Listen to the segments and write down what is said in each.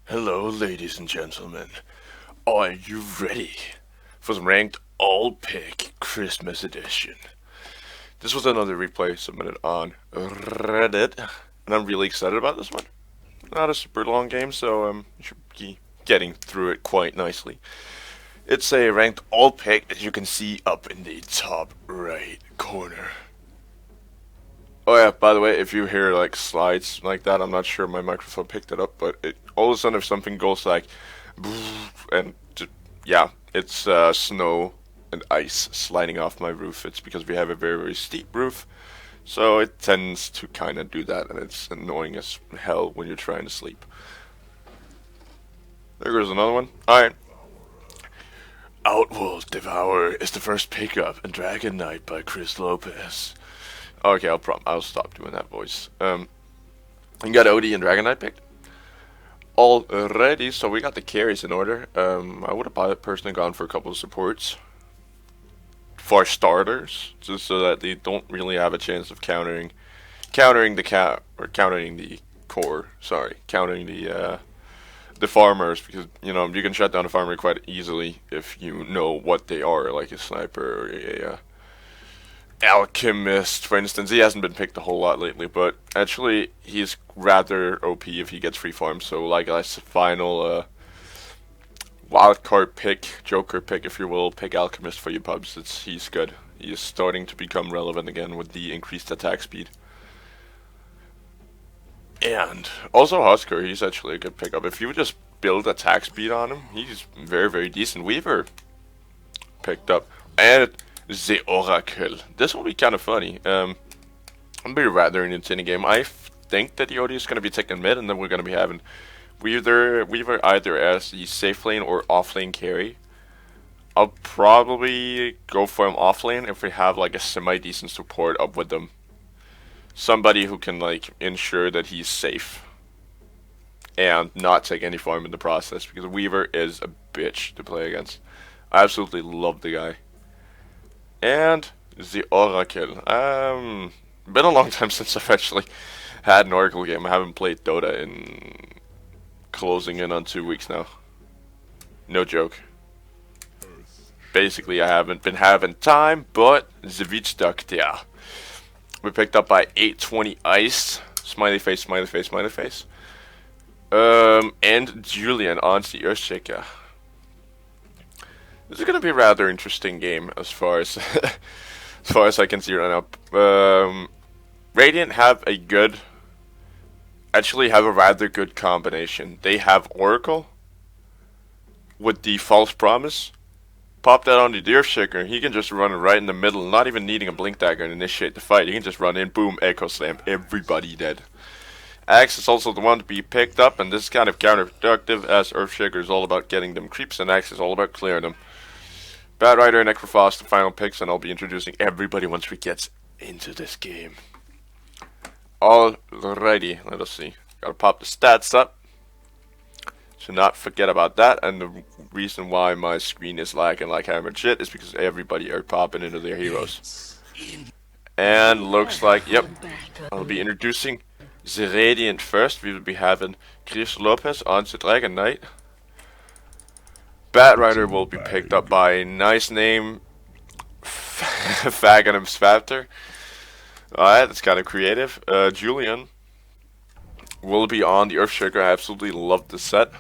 Hello, ladies and gentlemen. Are you ready for the ranked all pick Christmas edition? This was another replay submitted on Reddit, and I'm really excited about this one. Not a super long game, so you should be getting through it quite nicely. It's a ranked all pick, as you can see up in the top right corner. Oh yeah, by the way, if you hear like slides like that, I'm not sure my microphone picked it up, but all of a sudden if something goes like, and yeah, it's snow and ice sliding off my roof. It's because we have a very, very steep roof, so it tends to kind of do that, and it's annoying as hell when you're trying to sleep. There goes another one. Alright. Outworld Devourer is the first pickup in Dragon Knight by Chris Lopez. Okay, I'll stop doing that voice. You got Odie and Dragon Knight picked already, so we got the carries in order. I would have personally gone for a couple of supports for starters, just so that they don't really have a chance of countering the core. Sorry, countering the farmers, because you can shut down a farmer quite easily if you know what they are, like a sniper or a alchemist, for instance. He hasn't been picked a whole lot lately, but actually he's rather OP if he gets free farm. So like a final wildcard pick, joker pick, if you will, pick alchemist for you pubs. He's good. He is starting to become relevant again with the increased attack speed. And also Husker, he's actually a good pickup. If you just build attack speed on him, he's very, very decent. Weaver picked up. And the Oracle. This will be kind of funny. It'll be rather an entertaining game. I think that the OD is going to be taking mid, and then we're going to be having Weaver either as the safe lane or off lane carry. I'll probably go for him off lane if we have like a semi-decent support up with them. Somebody who can like ensure that he's safe and not take any farm in the process, because Weaver is a bitch to play against. I absolutely love the guy. And the Oracle. Been a long time since I've actually had an Oracle game. I haven't played Dota in closing in on 2 weeks now. No joke. Basically, I haven't been having time, but the Witch Doctor. We picked up by 820 Ice. Smiley face, smiley face, smiley face. And Julian on the Earthshaker. This is gonna be a rather interesting game as far as as far as I can see right now. Radiant have a rather good combination. They have Oracle with the False Promise. Pop that on the Earthshaker, he can just run right in the middle, not even needing a Blink Dagger and initiate the fight. He can just run in, boom, Echo Slam, everybody dead. Axe is also the one to be picked up, and this is kind of counterproductive, as Earthshaker is all about getting them creeps, and Axe is all about clearing them. Bad Rider and Necrophos, the final picks, and I'll be introducing everybody once we get into this game. Alrighty, let us see. Gotta pop the stats up. So not forget about that, and the reason why my screen is lagging like hammered shit is because everybody are popping into their heroes. And looks like, yep, I'll be introducing the Radiant first. We will be having Chris Lopez on the Dragon Knight. Bat Rider will be picked up by a nice name, Faganum Spapter. Alright, that's kind of creative. Julian will be on the Earthshaker. I absolutely love this set,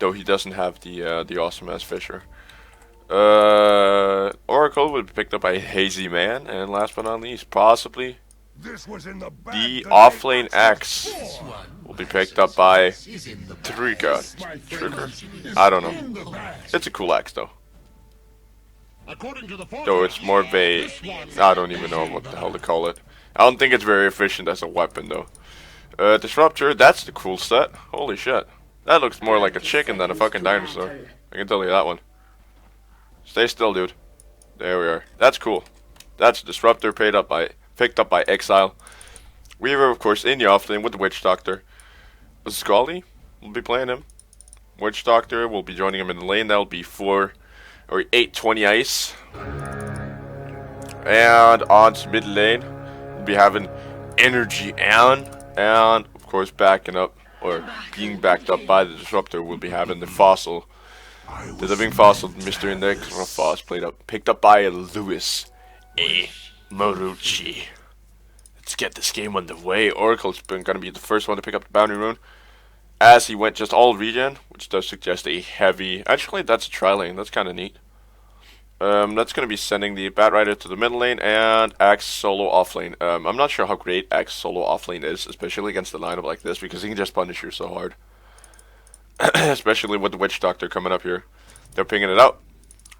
though he doesn't have the awesome ass Fisher. Oracle will be picked up by Hazy Man, and last but not least, possibly the offlane Axe will be picked up by Trigger. I don't know. It's a cool axe though. Though it's more of a, I don't even know what the hell to call it. I don't think it's very efficient as a weapon though. Disruptor, that's the cool set. Holy shit. That looks more like a chicken than a fucking dinosaur. I can tell you that one. Stay still, dude. There we are. That's cool. That's Disruptor picked up by Exile. Weaver, of course, in the offlane with the Witch Doctor. Scully will be playing him. Witch Doctor will be joining him in the lane. That'll be 820 Ice. And on to mid lane, we'll be having Energy Allen. And, of course, backing up or being backed up by the Disruptor, we'll be having the Fossil. The living fossil, Mr. Necrophos, picked up by Lewis A. Marucci. Let's get this game underway. Oracle's been going to be the first one to pick up the bounty rune, as he went just all regen, which does suggest a heavy. Actually, that's a tri-lane. That's kind of neat. That's going to be sending the Batrider to the middle lane and Axe solo off lane. I'm not sure how great Axe solo off lane is, especially against a lineup like this, because he can just punish you so hard. Especially with the Witch Doctor coming up here. They're pinging it out.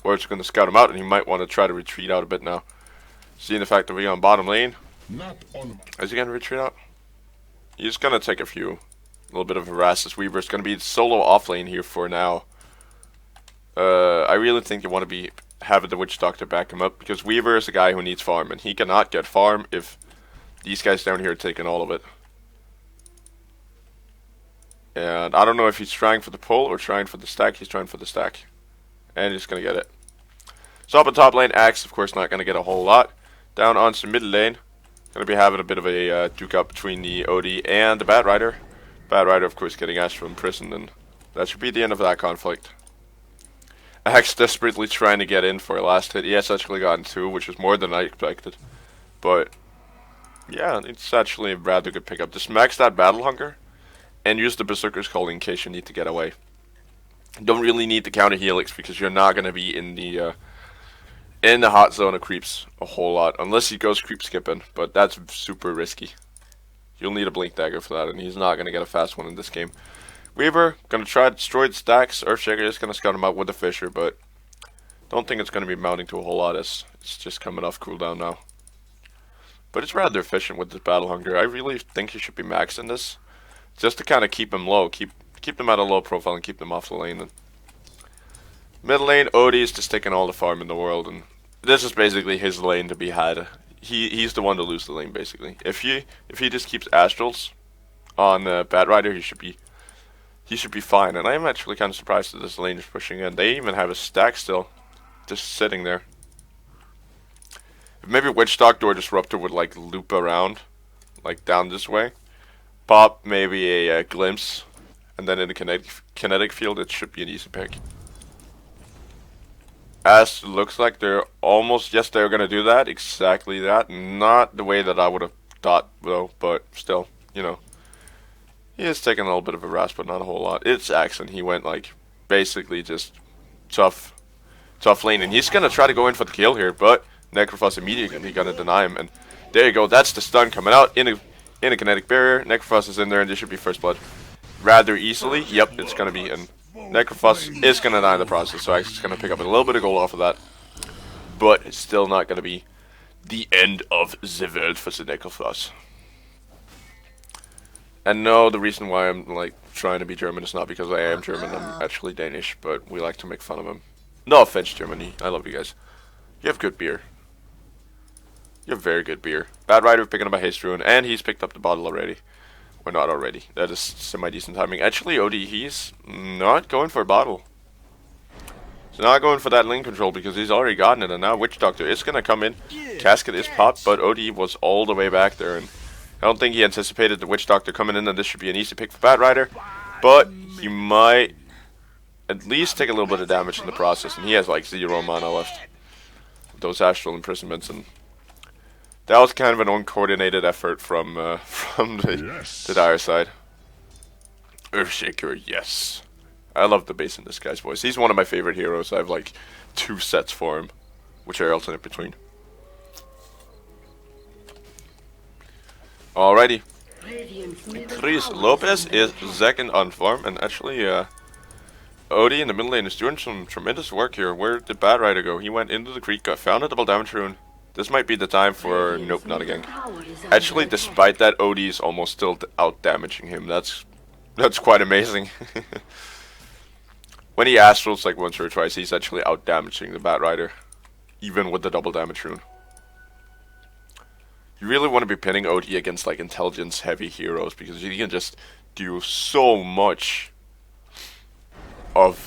Or it's going to scout him out, and he might want to try to retreat out a bit now. Seeing the fact that we're on bottom lane. Is he going to retreat out? He's going to take a little bit of harass. This Weaver's going to be solo off lane here for now. I really think you want to be having the Witch Doctor back him up, because Weaver is a guy who needs farm, and he cannot get farm if these guys down here are taking all of it. And I don't know if he's trying for the pull or trying for the stack. He's trying for the stack. And he's going to get it. So up in top lane, Axe, of course, not going to get a whole lot. Down on some mid lane, going to be having a bit of a duke up between the OD and the Batrider. Batrider, of course, getting Astro imprisoned, and that should be the end of that conflict. Axe desperately trying to get in for a last hit. He has actually gotten 2, which is more than I expected. But, yeah, it's actually a rather good pickup. Just max that Battle Hunger, and use the Berserker's Call in case you need to get away. Don't really need to counter Helix, because you're not going to be in the hot zone of creeps a whole lot, unless he goes creep skipping, but that's super risky. You'll need a Blink Dagger for that, and he's not going to get a fast one in this game. Weaver, going to try to destroy the stacks. Earthshaker is going to scout him out with the Fisher, but don't think it's going to be mounting to a whole lot. It's just coming off cooldown now. But it's rather efficient with this Battle Hunger. I really think he should be maxing this, just to kind of keep him low, keep them at a low profile and keep them off the lane. And middle lane, Odie is just taking all the farm in the world, and this is basically his lane to be had. He's the one to lose the lane, basically. If he just keeps Astrals on Batrider, he should be fine. And I am actually kind of surprised that this lane is pushing in. They even have a stack still, just sitting there. If maybe Witch Doctor or Disruptor would like loop around, like down this way, pop maybe a glimpse, and then in the kinetic field, it should be an easy pick. As looks like they're almost, yes, they're gonna do that, exactly that. Not the way that I would have thought though, but still, you know. He is taking a little bit of a rasp, but not a whole lot. It's Axe, and he went like basically just tough lane, and he's gonna try to go in for the kill here, but Necrophos immediately gonna deny him, and there you go. That's the stun coming out in a kinetic barrier. Necrophos is in there, and this should be first blood rather easily. Yep, it's gonna be, and Necrophos is gonna die in the process, so Axe is gonna pick up a little bit of gold off of that, but it's still not gonna be the end of the world for the Necrophos. And no, the reason why I'm like trying to be German is not because I am German. I'm actually Danish, but we like to make fun of him. No offense, Germany. I love you guys. You have good beer. You have very good beer. Batrider picking up a haste rune, and he's picked up the bottle already. Or not already. That is semi-decent timing. Actually, OD, he's not going for a bottle. He's not going for that lane control because he's already gotten it, and now Witch Doctor is going to come in. Casket is popped, but OD was all the way back there, and I don't think he anticipated the Witch Doctor coming in, and this should be an easy pick for Batrider. But he might at least take a little bit of damage in the process, and he has like 0 mana left. Those astral imprisonments, and that was kind of an uncoordinated effort from the dire side. Earthshaker, yes. I love the bass in this guy's voice. He's one of my favorite heroes. I have like 2 sets for him, which I alternate between. Alrighty. Chris Lopez is second on farm, and actually, Odie in the middle lane is doing some tremendous work here. Where did Batrider go? He went into the creek, found a double damage rune. This might be the time for... Nope, not again. Actually, despite that, Odie is almost still out-damaging him. That's quite amazing. When he astrals like once or twice, he's actually out-damaging the Batrider. Even with the double damage rune. You really want to be pinning OD against like intelligence-heavy heroes, because he can just do so much of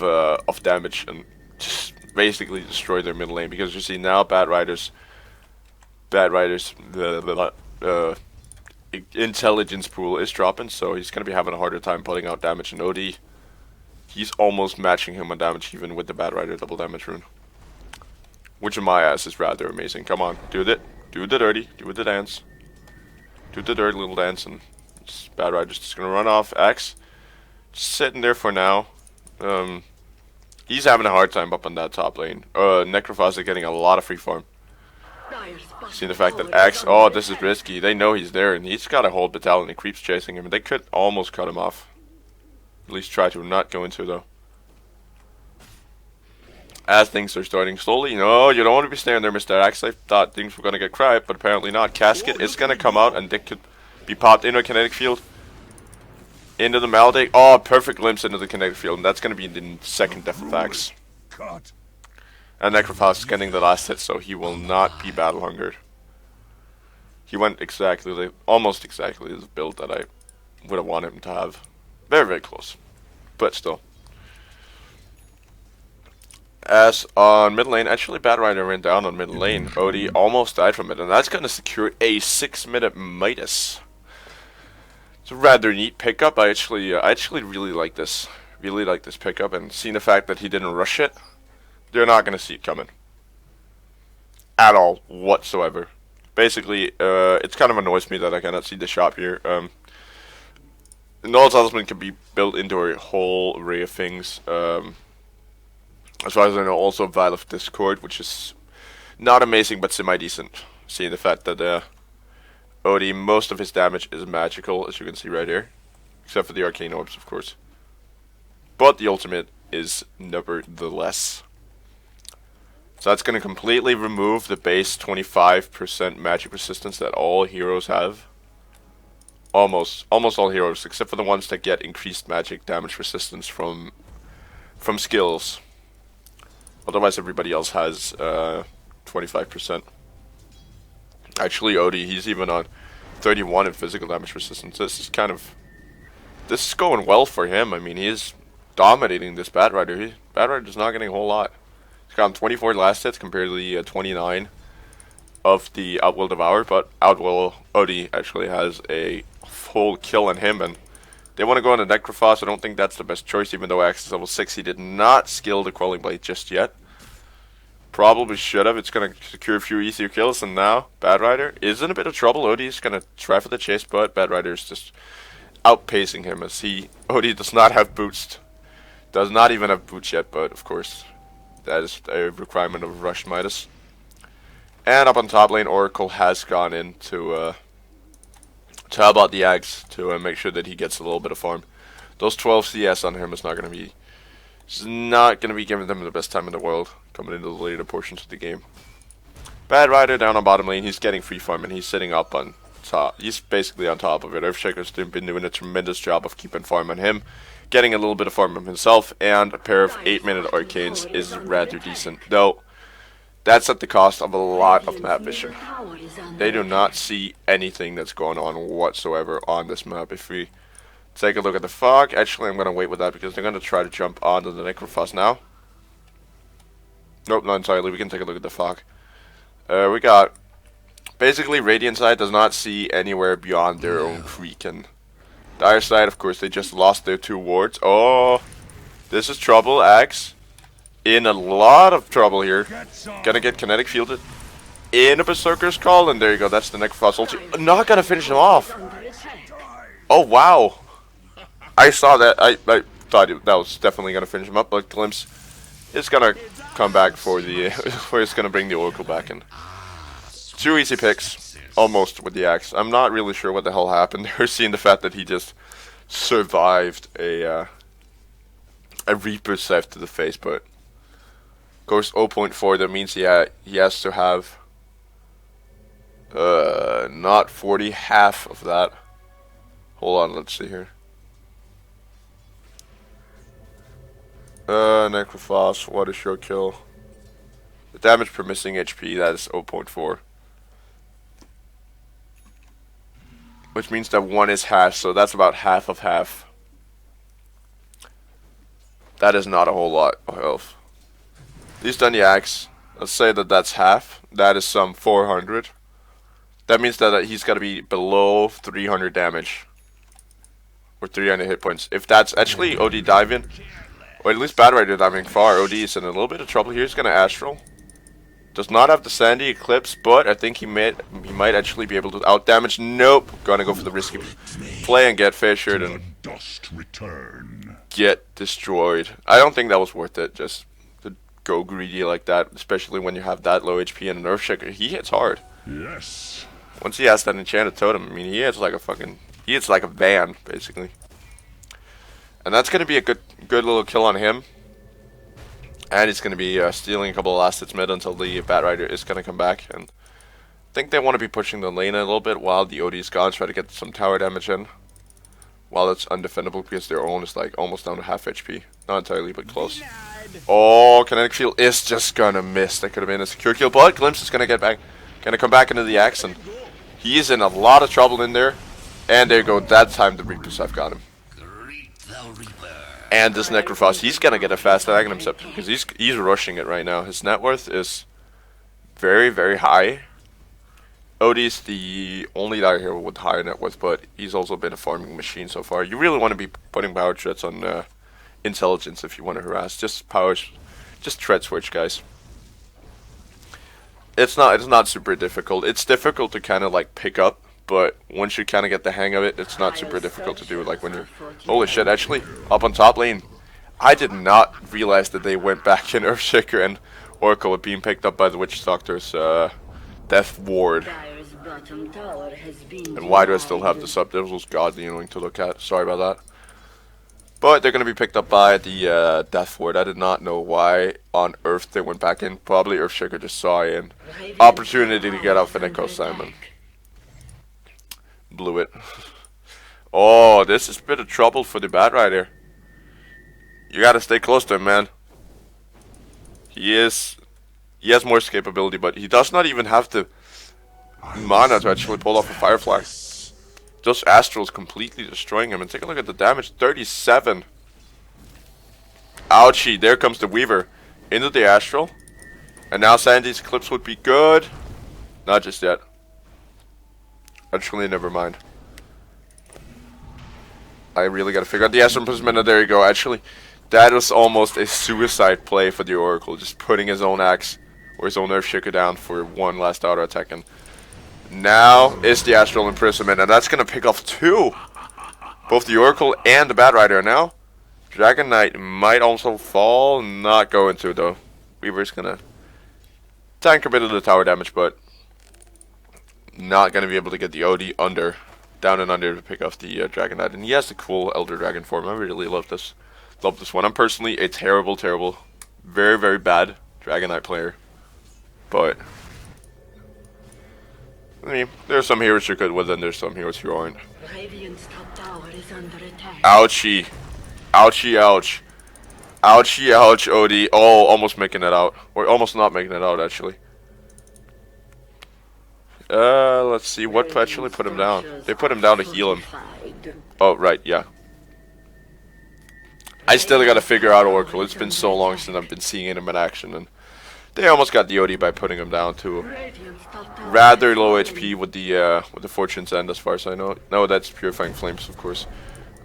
damage and just basically destroy their middle lane. Because you see now Batrider's intelligence pool is dropping, so he's going to be having a harder time putting out damage. And OD, he's almost matching him on damage even with the Bad Rider double damage rune. Which in my ass is rather amazing. Come on, do it. Do the dirty. Do the dance. Do the dirty little dance, and Bad Rider's just going to run off. Axe, just sitting there for now. He's having a hard time up on that top lane. Necrophos is getting a lot of free farm. Seeing the fact that Axe, oh, this is risky. They know he's there, and he's got a whole battalion of creeps chasing him. And they could almost cut him off. At least try to, not go into though. As things are starting slowly, no, you don't want to be staying there, Mr. Axe. I thought things were going to get quiet, but apparently not. Casket is going to come out, and Dick could be popped into a kinetic field. Into the Maldic. Oh, perfect glimpse into the kinetic field, and that's going to be the second death of Axe. And Necrophos is getting the last hit, so he will not be battle hungered. He went exactly, almost exactly the build that I would have wanted him to have. Very, very close. But still. As on mid lane, actually Bad Rider ran down on mid lane. Odie almost died from it, and that's going to secure a 6-minute Midas. It's a rather neat pickup. I actually really like this. Really like this pickup, and seeing the fact that he didn't rush it, they're not going to see it coming. At all, whatsoever. Basically, it kind of annoys me that I cannot see the shop here. Null Talisman can be built into a whole array of things. As far as I know, also Vial of Discord, which is not amazing but semi-decent. Seeing the fact that Odie, most of his damage is magical, as you can see right here. Except for the Arcane Orbs, of course. But the ultimate is nevertheless. So that's going to completely remove the base 25% magic resistance that all heroes have. Almost all heroes, except for the ones that get increased magic damage resistance from skills. Otherwise, everybody else has 25%. Actually, Odie, he's even on 31 in physical damage resistance. This is going well for him. I mean, he is dominating this Bad Rider. Bad Rider's not getting a whole lot. He's gotten 24 last hits compared to the 29 of the Outwill Devour, but Outwill Odie actually has a full kill on him, and they want to go on the Necrophos. I don't think that's the best choice, even though Axe is level 6. He did not skill the Quelling Blade just yet. Probably should have. It's going to secure a few easier kills, and now Bad Rider is in a bit of trouble. Odie's going to try for the chase, but Bad Rider is just outpacing him as Odie does not have boots. Does not even have boots yet, but of course, that is a requirement of Rush Midas. And up on top lane, Oracle has gone in to help out the Axe to make sure that he gets a little bit of farm. Those 12 CS on him is not going to be giving them the best time in the world coming into the later portions of the game. Bad Rider down on bottom lane, he's getting free farm and he's sitting up on top. He's basically on top of it. Earthshaker's been doing a tremendous job of keeping farm on him, getting a little bit of farm on himself, and a pair of 8-minute arcanes is rather decent. Though, that's at the cost of a lot of map vision. They do not see anything that's going on whatsoever on this map. If we take a look at the fog, actually I'm going to wait with that because they're going to try to jump onto the Necrophos now. Nope, not entirely. We can take a look at the fog. We got basically Radiant side does not see anywhere beyond their own creek, and Dire side, of course, they just lost their 2 wards. Oh, this is trouble. Axe in a lot of trouble here. Gonna get kinetic fielded in a Berserker's Call, and there you go. That's the Necrophos ulti. Not gonna finish him off. Oh wow! I saw that. I thought that was definitely gonna finish him up, but Glimpse is gonna come back for the where it's gonna bring the Oracle back in. 2 easy picks, almost with the Axe. I'm not really sure what the hell happened there. Seeing the fact that he just survived a Reaper Scythe to the face, but of course 0.4. That means he has to have not 40, half of that. Hold on, let's see here. Necrophos, what is your kill? The damage per missing HP, that is 0.4. Which means that 1 is half, so that's about half of half. That is not a whole lot of health. He's done the Axe. Let's say that that's half. That is some 400. That means that he's got to be below 300 damage. Or 300 hit points. If that's actually OD diving, or at least Bad Rider diving far, OD is in a little bit of trouble here. He's going to Astral. Does not have the Sandy Eclipse, but I think he might actually be able to out-damage. Nope. Gonna go for the risky play and get fissured and get destroyed. I don't think that was worth it, just to go greedy like that, especially when you have that low HP and an Earthshaker. He hits hard. Yes. Once he has that enchanted totem, I mean, he hits like a van, basically. And that's gonna be a good little kill on him. And he's going to be stealing a couple of last hits mid until the Bat Rider is going to come back. And I think they want to be pushing the lane a little bit while the OD is gone. Try to get some tower damage in. While it's undefendable because their own is like almost down to half HP. Not entirely, but close. Oh, Kinetic Field is just going to miss. That could have been a secure kill. But Glimpse is going to come back into the axe. And he is in a lot of trouble in there. And there you go. That time the Reapers have got him. And this Necrophos, he's gonna get a fast Dragon himself because he's rushing it right now. His net worth is very, very high. Odie's the only guy here with higher net worth, but he's also been a farming machine so far. You really want to be putting power threats on intelligence if you want to harass. Just threat switch, guys. It's not super difficult. It's difficult to kind of like pick up. But once you kind of get the hang of it, it's not super difficult to do. Like when you're... Holy shit, actually, up on top lane. I did not realize that they went back in Earthshaker and Oracle were being picked up by the Witch Doctor's Death Ward. And why do I still have this up? This was godly annoying to look at. Sorry about that. But they're going to be picked up by the Death Ward. I did not know why on earth they went back in. Probably Earthshaker just saw an opportunity to get off an Echo Simon. Blew it. Oh, this is a bit of trouble for the Bat Rider. You gotta stay close to him, man. He has more escapability, but he does not even have the mana to actually pull off a Firefly. Just Astral's completely destroying him. And take a look at the damage. 37. Ouchie, there comes the Weaver into the Astral. And now Sandy's Eclipse would be good. Not just yet. Actually, never mind. I really gotta figure out the Astral Imprisonment. There you go. Actually, that was almost a suicide play for the Oracle. Just putting his own axe or his own Earthshaker down for one last auto attack. And now is the Astral Imprisonment. And that's gonna pick off two. Both the Oracle and the Bat Rider. Now, Dragon Knight might also fall. Not going to, though. Weaver's gonna tank a bit of the tower damage, but not going to be able to get the OD down and under to pick off the Dragon Knight. And he has the cool Elder Dragon form. I really love this. Love this one. I'm personally a terrible, very, very bad Dragon Knight player. But I mean, there are some heroes you're good with, and there's some heroes who aren't. Ouchie. Ouchie, ouch. Ouchie, ouch, OD. Oh, almost making it out. Or almost not making it out, actually. Let's see. What actually put him down? They put him down to heal him. Oh, right, yeah. I still gotta figure out Oracle. It's been so long since I've been seeing him in action, and they almost got the OD by putting him down to rather low HP with the Fortune's End, as far as I know. No, that's Purifying Flames, of course.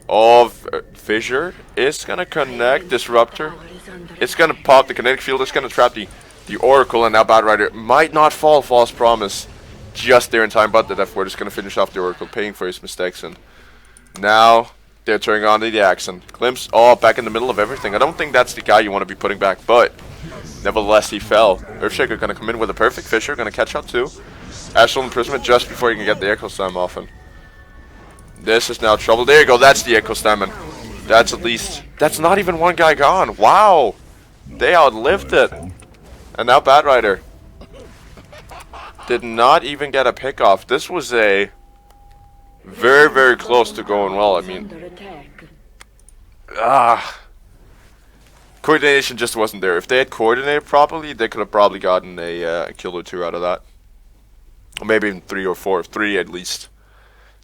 Oh, Fissure is gonna connect Disruptor. It's gonna pop the Kinetic Field. It's gonna trap the Oracle, and now Bat Rider might not fall. False Promise. Just there in time, but the Death Ward is going to finish off the Oracle, paying for his mistakes, and now they're turning on the axe, and Glimpse, oh, back in the middle of everything. I don't think that's the guy you want to be putting back, but nevertheless, he fell. Earthshaker going to come in with a perfect Fissure, going to catch up too. Astral Imprisonment just before he can get the Echo Slam off, and this is now trouble. There you go, that's the Echo Slam, and that's at least, that's not even one guy gone. Wow, they outlived it. And now Bat Rider did not even get a pick off. This was a very, very close to going well. I mean, coordination just wasn't there. If they had coordinated properly, they could have probably gotten a kill or two out of that. Or maybe even 3 or 4. 3 at least.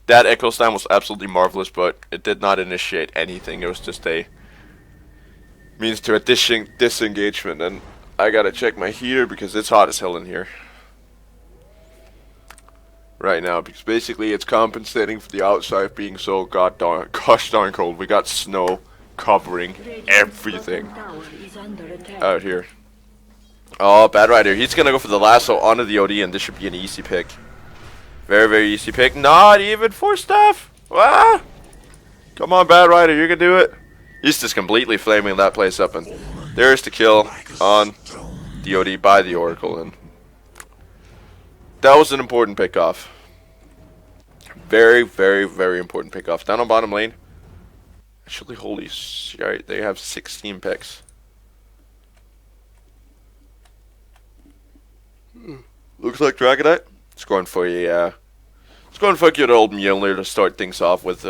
That Echo Slam was absolutely marvelous, but it did not initiate anything. It was just a means to a disengagement. And I gotta check my heater because it's hot as hell in here. right now, because basically it's compensating for the outside being so gosh darn cold. We got snow covering everything out here. Oh, Bad Rider, he's gonna go for the lasso onto the OD, and this should be an easy pick. Very, very easy pick. Not even for Steph. Ah! Come on, Bad Rider, you can do it. He's just completely flaming that place up, and there's the kill on the OD by the Oracle, and that was an important pickoff. Very, very, very important pickoff. Down on bottom lane. Actually, holy shit, they have 16 picks. Looks like Dragonite. It's going for a good old Mjolnir to start things off with,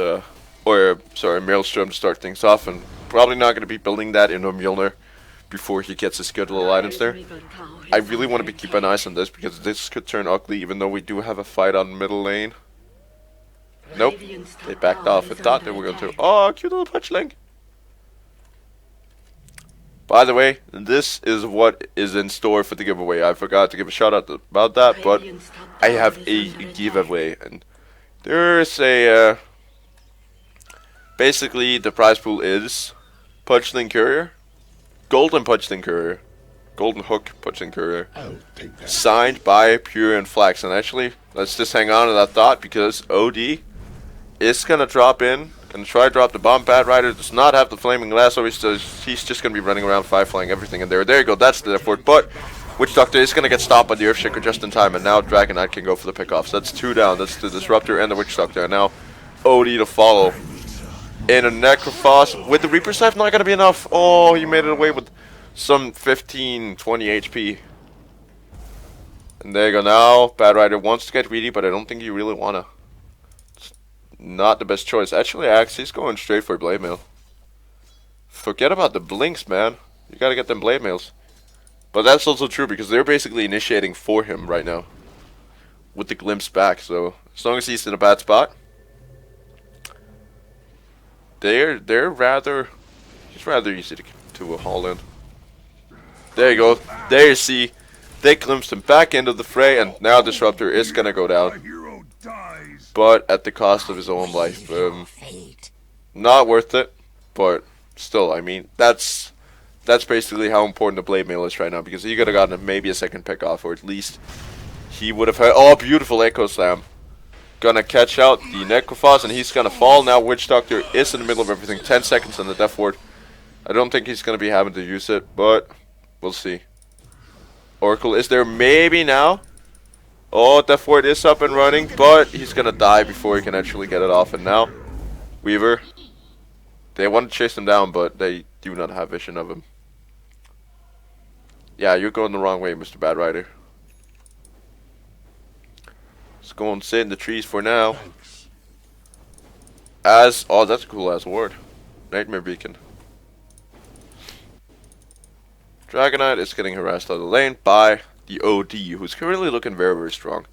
Maelstrom to start things off, and probably not going to be building that into a Mjolnir before he gets his good little items there. I really want to keep an eye on this, because this could turn ugly, even though we do have a fight on middle lane. Nope, they backed off. I thought they were going to. Oh, cute little punch link. By the way, this is what is in store for the giveaway. I forgot to give a shout out about that, but I have a giveaway, and there's a basically the prize pool is Punchling Courier, Golden Punchling Courier, Golden Hook Punchling Courier, signed by Pure and Flax. And actually, let's just hang on to that thought, because OD is gonna drop in. Gonna try to drop the bomb. Bad Rider does not have the flaming lasso. He's just gonna be running around flying everything in there. There you go. That's the effort. But Witch Doctor is gonna get stopped by the Earthshaker just in time, and now Dragonite can go for the pickoff. So that's 2 down. That's the Disruptor and the Witch Doctor. And now OD to follow. In a Necrophos with the Reaper's Knife, not gonna be enough. Oh, he made it away with some 15, 20 HP. And there you go. Now Bad Rider wants to get greedy, but I don't think you really wanna. Not the best choice. Actually, Axe, he's going straight for Blade Mail. Forget about the blinks, man. You gotta get them Blade Mails. But that's also true, because they're basically initiating for him right now. With the Glimpse back, so as long as he's in a bad spot. He's rather easy to haul in. There you go. There you see. They glimpsed him back into the fray, and now Disruptor is gonna go down. But at the cost of his own life. Not worth it, but still, I mean, that's basically how important the Blade Mail is right now, because he could have gotten maybe a second pick off, or at least he would have had. Oh, beautiful Echo Slam. Gonna catch out the Necrophos, and he's gonna fall. Now Witch Doctor is in the middle of everything. 10 seconds on the Death Ward. I don't think he's gonna be having to use it, but we'll see. Oracle is there maybe now. Oh, Death Ward is up and running, but he's gonna die before he can actually get it off. And now, Weaver. They want to chase him down, but they do not have vision of him. Yeah, you're going the wrong way, Mr. Bad Rider. Let's go and sit in the trees for now. Oh, that's a cool ass ward. Nightmare Beacon. Dragonite is getting harassed out of the lane by the OD, who's currently looking very, very strong.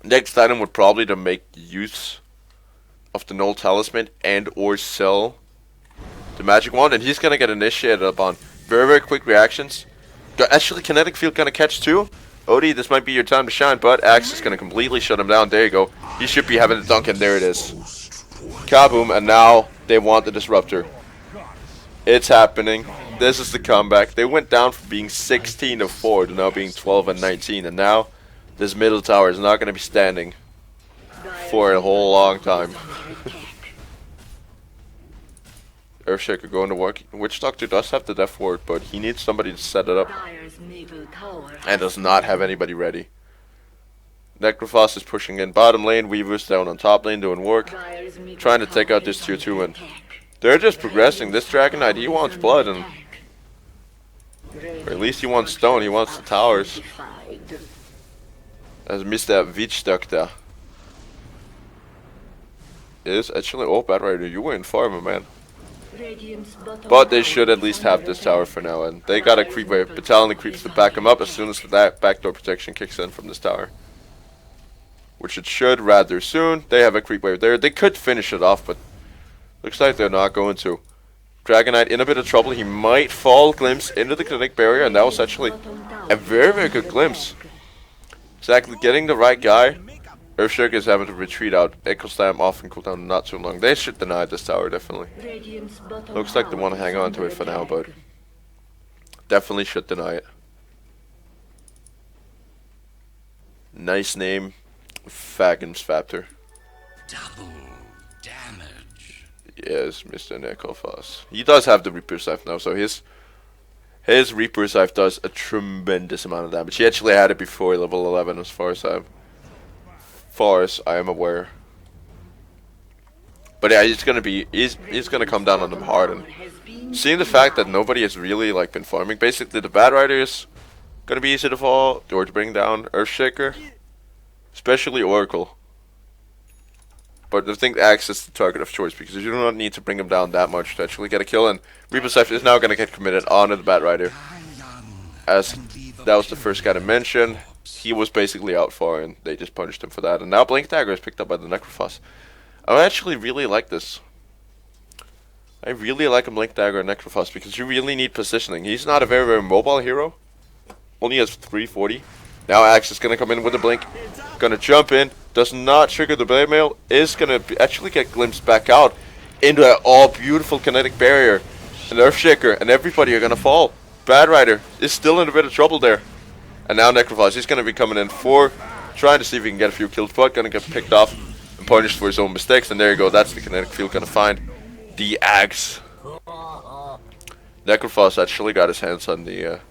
Next item would probably to make use of the Null Talisman and or sell the Magic Wand, and he's gonna get initiated upon. Very, very quick reactions. Actually, Kinetic Field gonna catch too. OD, this might be your time to shine, but Axe is gonna completely shut him down. There you go. He should be having the dunk, and there it is. Kaboom, and now they want the Disruptor. It's happening. This is the comeback. They went down from being 16-4 to now being 12-19, and now this middle tower is not going to be standing for a whole long time. Earthshaker going to work. Witch Doctor does have the Death Ward, but he needs somebody to set it up, and does not have anybody ready. Necrophos is pushing in bottom lane. Weaver's down on top lane doing work, trying to take out this tier 2, and they're just progressing. This Dragonite, he wants blood, and or at least he wants stone. He wants the towers. As Mr. Witch Doctor is actually. Oh, Bad Rider, you were in far, my man. But they should at least have this tower for now, and they got a creep wave. Battalion of creeps to back him up as soon as that backdoor protection kicks in from this tower, which it should rather soon. They have a creep wave there. They could finish it off, but looks like they're not going to. Dragonite in a bit of trouble. He might fall. Glimpse into the kinetic barrier, and that was actually a very, very good glimpse. Exactly, getting the right guy. Earthshaker is having to retreat out. Echo Slam often cooldown not too long. They should deny this tower, definitely. Looks like they want to hang on to it for now, but definitely should deny it. Nice name, Fagum's Factor. Double damage. Yes, Mr. Necrophos. He does have the Reaper Scythe now, so his Reaper Scythe does a tremendous amount of damage. He actually had it before level 11, as far as I am aware. But yeah, he's gonna come down on them hard, and seeing the fact that nobody has really like been farming, basically the Bad Rider is gonna be easy to fall or to bring down Earthshaker, especially Oracle. But I think Axe is the target of choice because you do not need to bring him down that much to actually get a kill, and Reaper Scythe is now gonna get committed onto the Bad Rider, as that was the first guy to mention. He was basically out far, and they just punished him for that. And now Blink Dagger is picked up by the Necrophos. I actually really like this. I really like a Blink Dagger and Necrophos because you really need positioning. He's not a very, very mobile hero. Only has 340. Now Axe is going to come in with a Blink. Going to jump in. Does not trigger the Blade Mail. Is going to actually get glimpsed back out into that all beautiful kinetic barrier. And Earthshaker and everybody are going to fall. Bad Rider is still in a bit of trouble there. And now Necrophos, he's going to be coming in for trying to see if he can get a few kills, but going to get picked off and punished for his own mistakes. And there you go, that's the kinetic field going to find the Axe. Necrophos actually got his hands on the...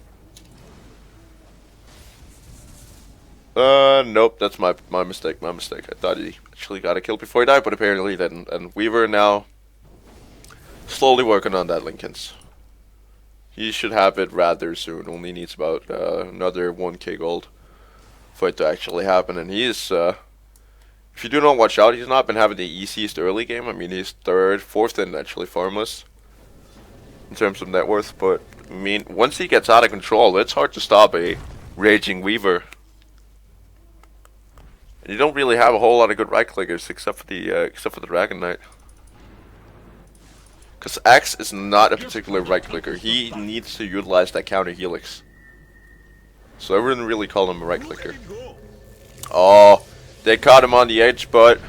nope, that's my mistake, I thought he actually got a kill before he died, but apparently he didn't. And Weaver now slowly working on that Lincolns. He should have it rather soon. Only needs about another 1k gold for it to actually happen. And he's, if you do not watch out, he's not been having the easiest early game. I mean, he's fourth in actually farmless in terms of net worth. But I mean, once he gets out of control, it's hard to stop a raging Weaver. And you don't really have a whole lot of good right clickers except for the Dragon Knight. Because Axe is not a particular right clicker. He needs to utilize that counter helix. So I wouldn't really call him a right clicker. Oh, they caught him on the edge, but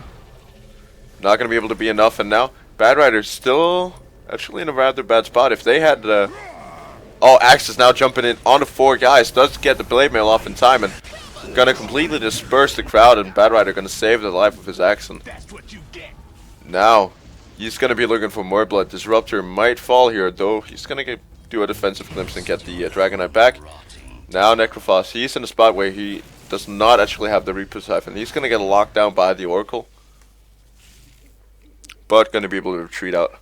not going to be able to be enough. And now Bad Rider's still actually in a rather bad spot. If they had oh, Axe is now jumping in on the 4 guys. Does get the Blade Mail off in time and going to completely disperse the crowd. And Bad Rider going to save the life of his Axe. And now he's going to be looking for more blood. Disruptor might fall here, though. He's going to do a defensive glimpse and get the Dragon Knight back. Now Necrophos, he's in a spot where he does not actually have the Reaper Scythe, and he's going to get locked down by the Oracle. But going to be able to retreat out.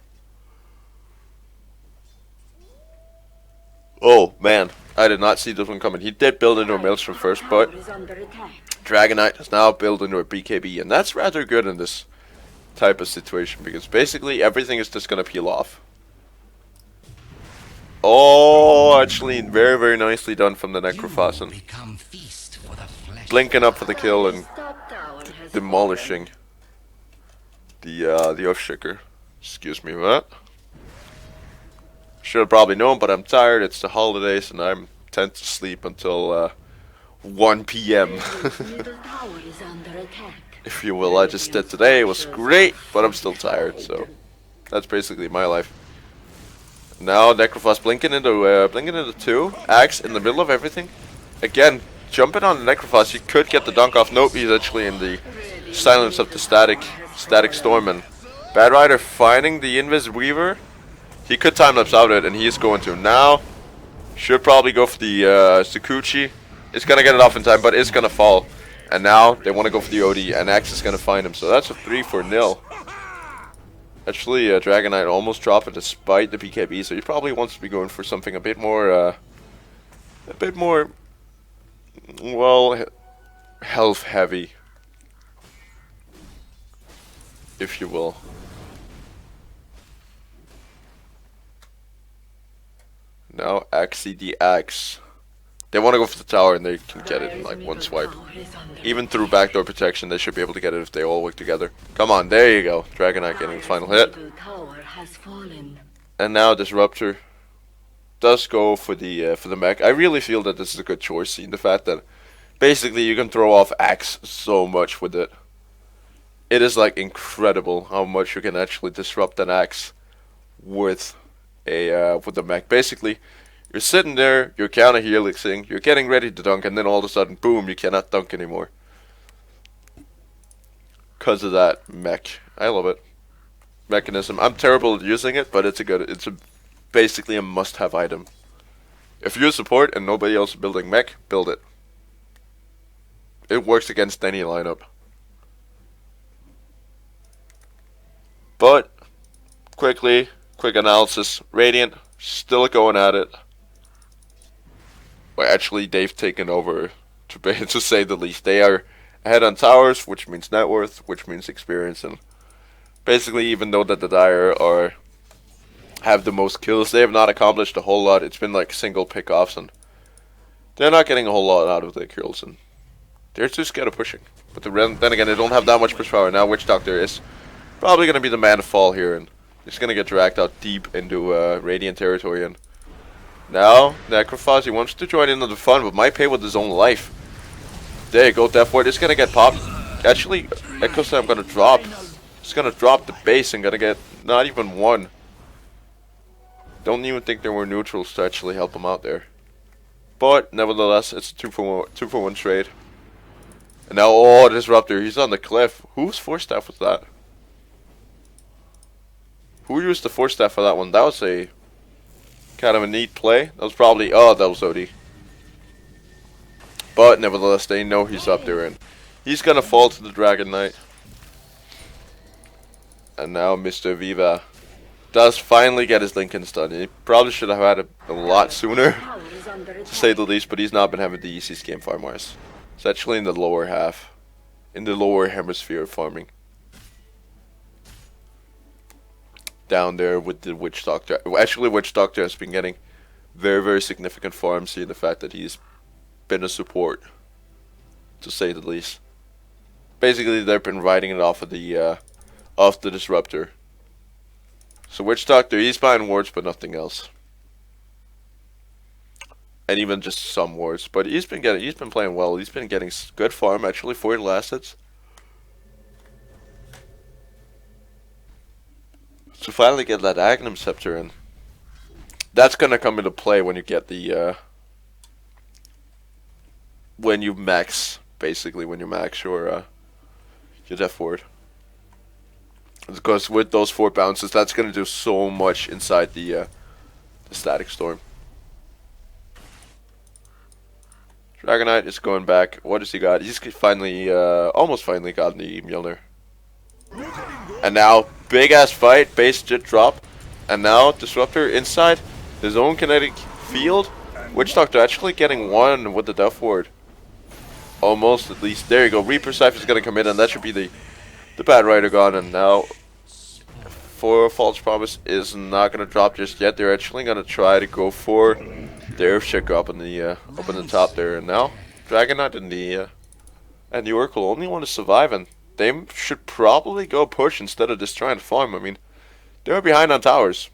Oh, man. I did not see this one coming. He did build into a Maelstrom first, but Dragon Knight has now built into a BKB, and that's rather good in this type of situation because basically everything is just gonna peel off. Oh, actually very, very nicely done from the Necrophos, blinking up for the kill and demolishing the Earthshaker. Excuse me for that. Should have probably known, but I'm tired. It's the holidays and I tend to sleep until 1 p.m. if you will. I just did today. It was great, but I'm still tired, so that's basically my life. Now Necrophos blinking into 2. Axe in the middle of everything. Again, jumping on the Necrophos, he could get the dunk off. Nope, he's actually in the silence of the static storm. And Bad Rider finding the Invis Weaver. He could time-lapse out it, and he's going to. Now, should probably go for the Sakuchi. It's going to get it off in time, but it's going to fall. And now, they want to go for the OD, and Axe is going to find him. So that's a 3-0. Actually, Dragon Knight almost dropped it despite the BKB, so he probably wants to be going for something a bit more, well, health-heavy, if you will. Now, Axie the Axe. They want to go for the tower and they can get it in like one swipe. Even through backdoor protection, they should be able to get it if they all work together. Come on, there you go. Dragon Knight getting the final hit. And now Disruptor does go for the mech. I really feel that this is a good choice, seeing the fact that Basically, you can throw off axe so much with it. It is like incredible how much you can actually disrupt an axe with a mech. Basically, you're sitting there, you're counter helixing, you're getting ready to dunk, and then all of a sudden, boom, you cannot dunk anymore. Because of that mech. I love it. Mechanism. I'm terrible at using it, but it's basically a must-have item. If you're support and nobody else is building mech, build it. It works against any lineup. But, quick analysis. Radiant, still going at it. Well, actually, they've taken over, to say the least. They are ahead on towers, which means net worth, which means experience, and basically, even though that the Dire have the most kills, they have not accomplished a whole lot. It's been like single pickoffs, and they're not getting a whole lot out of their kills, and they're too scared of pushing. But then again, they don't have that much push power. Now Witch Doctor is probably going to be the man to fall here, and he's going to get dragged out deep into Radiant territory. And now Necrophagy wants to join into the fun, but might pay with his own life. There you go, Death Ward is going to get popped. Actually, Echo Slam going to drop. He's going to drop the base and going to get not even one. Don't even think there were neutrals to actually help him out there. But, nevertheless, it's a 2-for-1 trade. And now, oh, Disruptor, he's on the cliff. Whose Force Staff was that? Who used the Force Staff for that one? That was a kind of a neat play. That was probably, oh, that was OD. But, nevertheless, they know he's up there, and he's gonna fall to the Dragon Knight. And now Mr. Viva does finally get his Lincoln done. He probably should have had it a lot sooner, to say the least, but he's not been having the easiest game farm-wise. It's actually in the lower half, in the lower hemisphere of farming. Down there with the Witch Doctor. Actually, Witch Doctor has been getting very, very significant farms, seeing the fact that he's been a support, to say the least. Basically, they've been riding it off of the Disruptor. So Witch Doctor, he's buying wards, but nothing else. And even just some wards. But he's been playing well. He's been getting good farm, actually, 40 assets. To finally get that Agnum Scepter in. That's gonna come into play when you get the when you max your Death Ward. Because with those 4 bounces, that's going to do so much inside the Static Storm. Dragon Knight is going back. What does he got? He's finally, almost finally got the Mjolnir. And now, big ass fight, base jet drop. And now, Disruptor inside his own kinetic field. Witch Doctor actually getting one with the Death Ward. Almost, at least. There you go. Reaper Scythe is going to come in, and that should be the Bad Rider gone. And now, for False Promise is not going to drop just yet. They're actually going to try to go for the Earthshaker up in the top there. And now, Dragon Knight and the Oracle only want to survive, and they should probably go push instead of just trying to farm. I mean, they're behind on towers.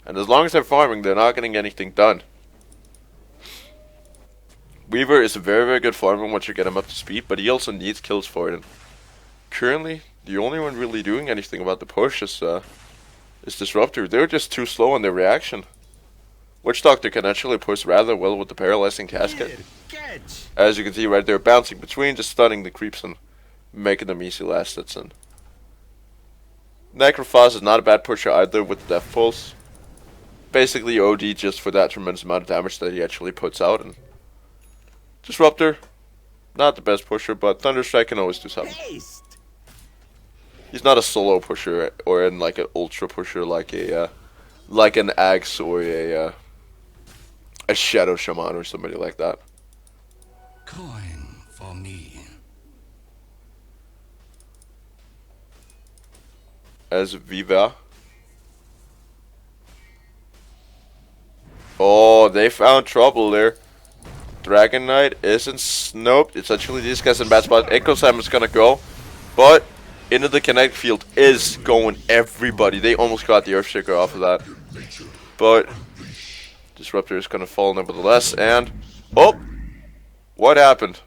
And as long as they're farming, they're not getting anything done. Weaver is a very, very good farmer once you get him up to speed, but he also needs kills for it. And currently, the only one really doing anything about the push is Disruptor. They're just too slow on their reaction. Witch Doctor can actually push rather well with the Paralyzing Casket. As you can see right there, bouncing between, just stunning the creeps and making them easy last hits. And Necrophos is not a bad pusher either with the Death Pulse. Basically OD just for that tremendous amount of damage that he actually puts out. And Disruptor, not the best pusher, but Thunderstrike can always do something. He's not a solo pusher or in like an ultra pusher like an Axe or a Shadow Shaman or somebody like that. Coin for me. As Viva. Oh, they found trouble there. Dragon Knight isn't snoped. It's actually these guys in bad spot. Echo Sam is gonna go, but into the kinetic field is going everybody. They almost got the Earthshaker off of that, but Disruptor is gonna fall nevertheless. And oh, What happened?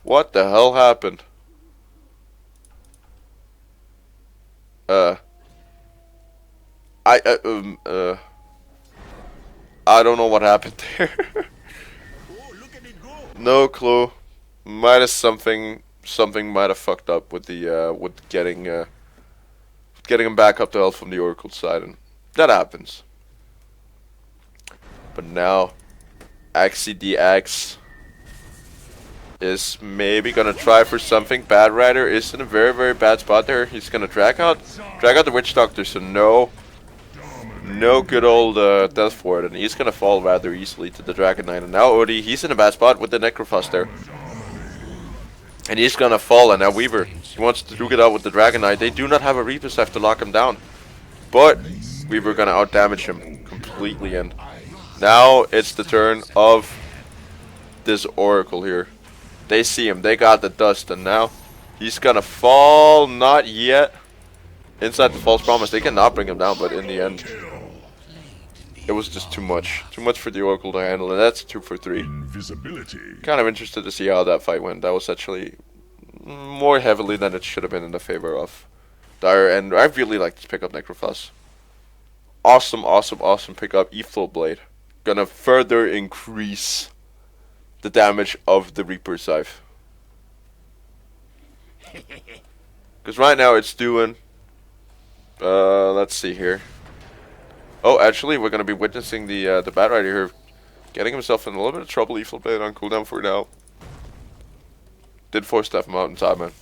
What the hell happened? Uh, I I don't know what happened there. No clue. Might have something might have fucked up with the with getting him back up to health from the Oracle side, and that happens. But now, AxiDX is maybe gonna try for something. Bad Rider is in a very bad spot there. He's gonna drag out the Witch Doctor, so no good old death for it, and he's gonna fall rather easily to the Dragon Knight. And now Odie, he's in a bad spot with the Necrophos there. And he's gonna fall, and now Weaver, he wants to duke it out with the Dragon Knight. They do not have a Reaper's Knife to lock him down. But Weaver gonna outdamage him completely, and now it's the turn of this Oracle here. They see him, they got the dust, and now he's gonna fall. Not yet. Inside the False Promise, they cannot bring him down, but in the end, it was just too much. Too much for the Oracle to handle, and that's 2 for 3. Invisibility. Kind of interested to see how that fight went. That was actually more heavily than it should have been in the favor of Dire, and I really like this pickup, Necrophos. Awesome pickup. E-Flow Blade. Gonna further increase the damage of the Reaper's Scythe. Because right now it's doing... let's see here. Oh, actually, we're gonna be witnessing the Bat Rider here getting himself in a little bit of trouble. E-Flow Blade on cooldown for now. Did force stuff him out in time, man.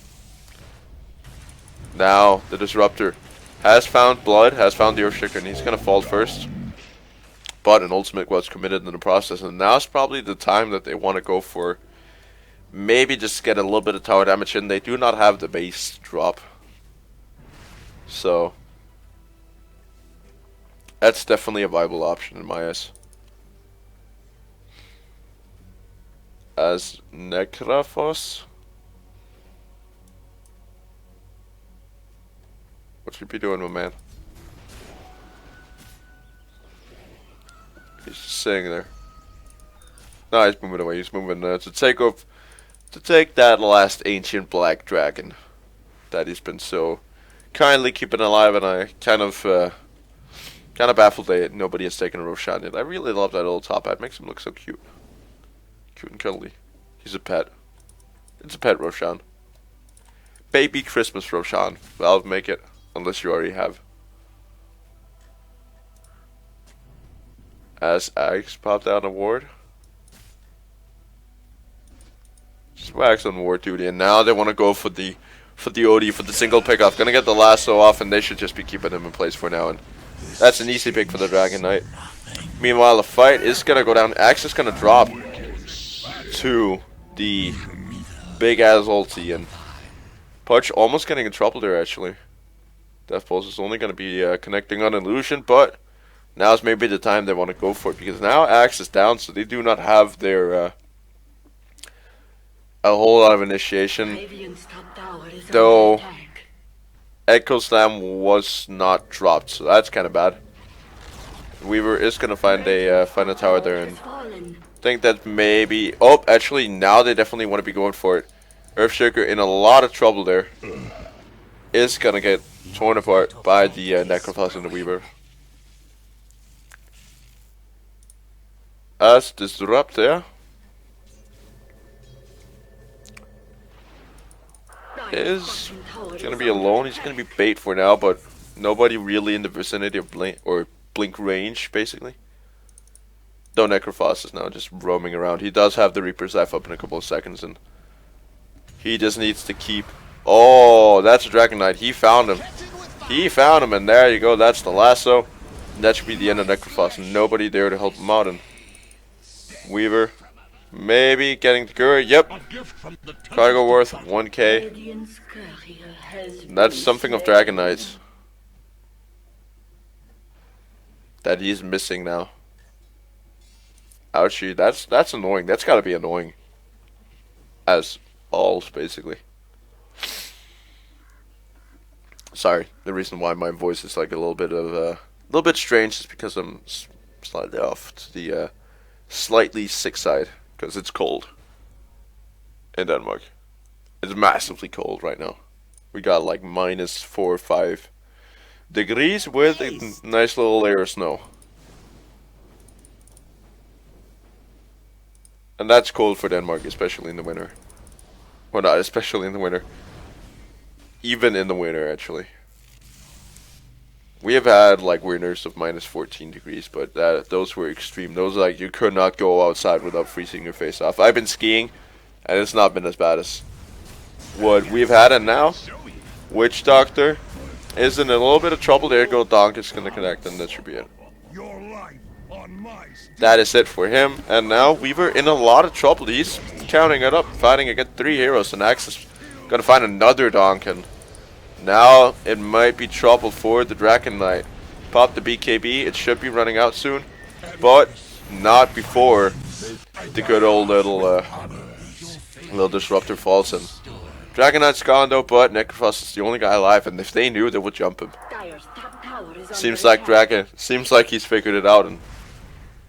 Now, the Disruptor has found blood, has found the Earthshaker, and he's gonna fall first. But an ultimate was committed in the process, and now's probably the time that they want to go for. Maybe just get a little bit of tower damage in. They do not have the base drop. So, that's definitely a viable option in my eyes. As Necrophos. What you be doing, my man? He's just sitting there. No, he's moving away. He's moving to take that last ancient black dragon that he's been so kindly keeping alive, and I kind of baffled that nobody has taken a Roshan yet. I really love that little top hat. Makes him look so cute, and cuddly. He's a pet. It's a pet Roshan. Baby Christmas Roshan. Valve make it, unless you already have. As Axe popped out a ward. Swag's on ward duty, and now they want to go for the OD, for the single pickoff. Gonna get the lasso off, and they should just be keeping him in place for now, and that's an easy pick for the Dragon Knight. Meanwhile, the fight is gonna go down. Axe is gonna drop to the big ass ulti, and Pudge almost getting in trouble there actually. Death Pulse is only gonna be connecting on Illusion, but now's maybe the time they want to go for it, because now Axe is down, so they do not have their a whole lot of initiation. Though Echo Slam was not dropped, so that's kind of bad. Weaver is gonna find a tower there, and think that maybe. Oh, actually, now they definitely want to be going for it. Earthshaker in a lot of trouble there. Is gonna get torn apart by the Necrophos and the Weaver. As Disrupt there is gonna be alone. He's gonna be bait for now, but nobody really in the vicinity of blink range, basically. Though Necrophos is now just roaming around. He does have the Reaper's Knife up in a couple of seconds, and he just needs to keep. Oh, that's a Dragon Knight. He found him. He found him, and there you go. That's the lasso. And that should be the end of Necrophos. Nobody there to help him out, and Weaver maybe getting the Gura. Yep. Cargo worth 1k. That's something of Dragon Knights that he's missing now. Ouchie, that's annoying. That's gotta be annoying. As alls, basically. Sorry, the reason why my voice is like a little bit strange is because I'm slightly off to slightly sick side because it's cold in Denmark. It's massively cold right now. We got like -4 or 5 degrees with a nice little layer of snow. And that's cold for Denmark, especially in the winter. Well, not especially in the winter. Even in the winter, actually. We have had like winters of -14 degrees, but those were extreme. Those like you could not go outside without freezing your face off. I've been skiing, and it's not been as bad as what we've had. And now, Witch Doctor is in a little bit of trouble. There you go, Donk is gonna connect, and that should be it. That is it for him. And now Weaver in a lot of trouble. He's counting it up, fighting against 3 heroes, and Axe is gonna find another Donk. And now it might be trouble for the Dragon Knight. Pop the BKB. It should be running out soon, but not before the good old little disruptor falls in. Dragon Knight's gone though, but Necrophos is the only guy alive, and if they knew, they would jump him. Seems like he's figured it out, and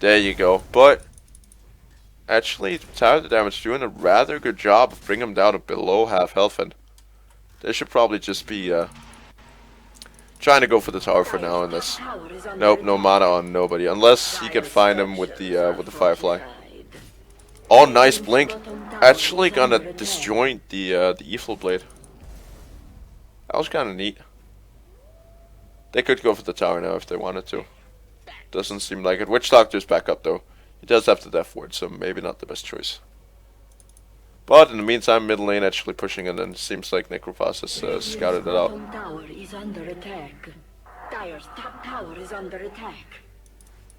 there you go. But actually, Tower of Damage doing a rather good job of bringing him down to below half health, and they should probably just be trying to go for the tower for now. In this, nope, no mana on nobody, unless he can find him with the Firefly. Oh, nice blink! Actually, gonna disjoint the Evil Blade. That was kind of neat. They could go for the tower now if they wanted to. Doesn't seem like it. Witch Doctor's back up though. He does have the Death Ward, so maybe not the best choice. But in the meantime, mid lane actually pushing in, and it seems like Necrophos has scouted it out.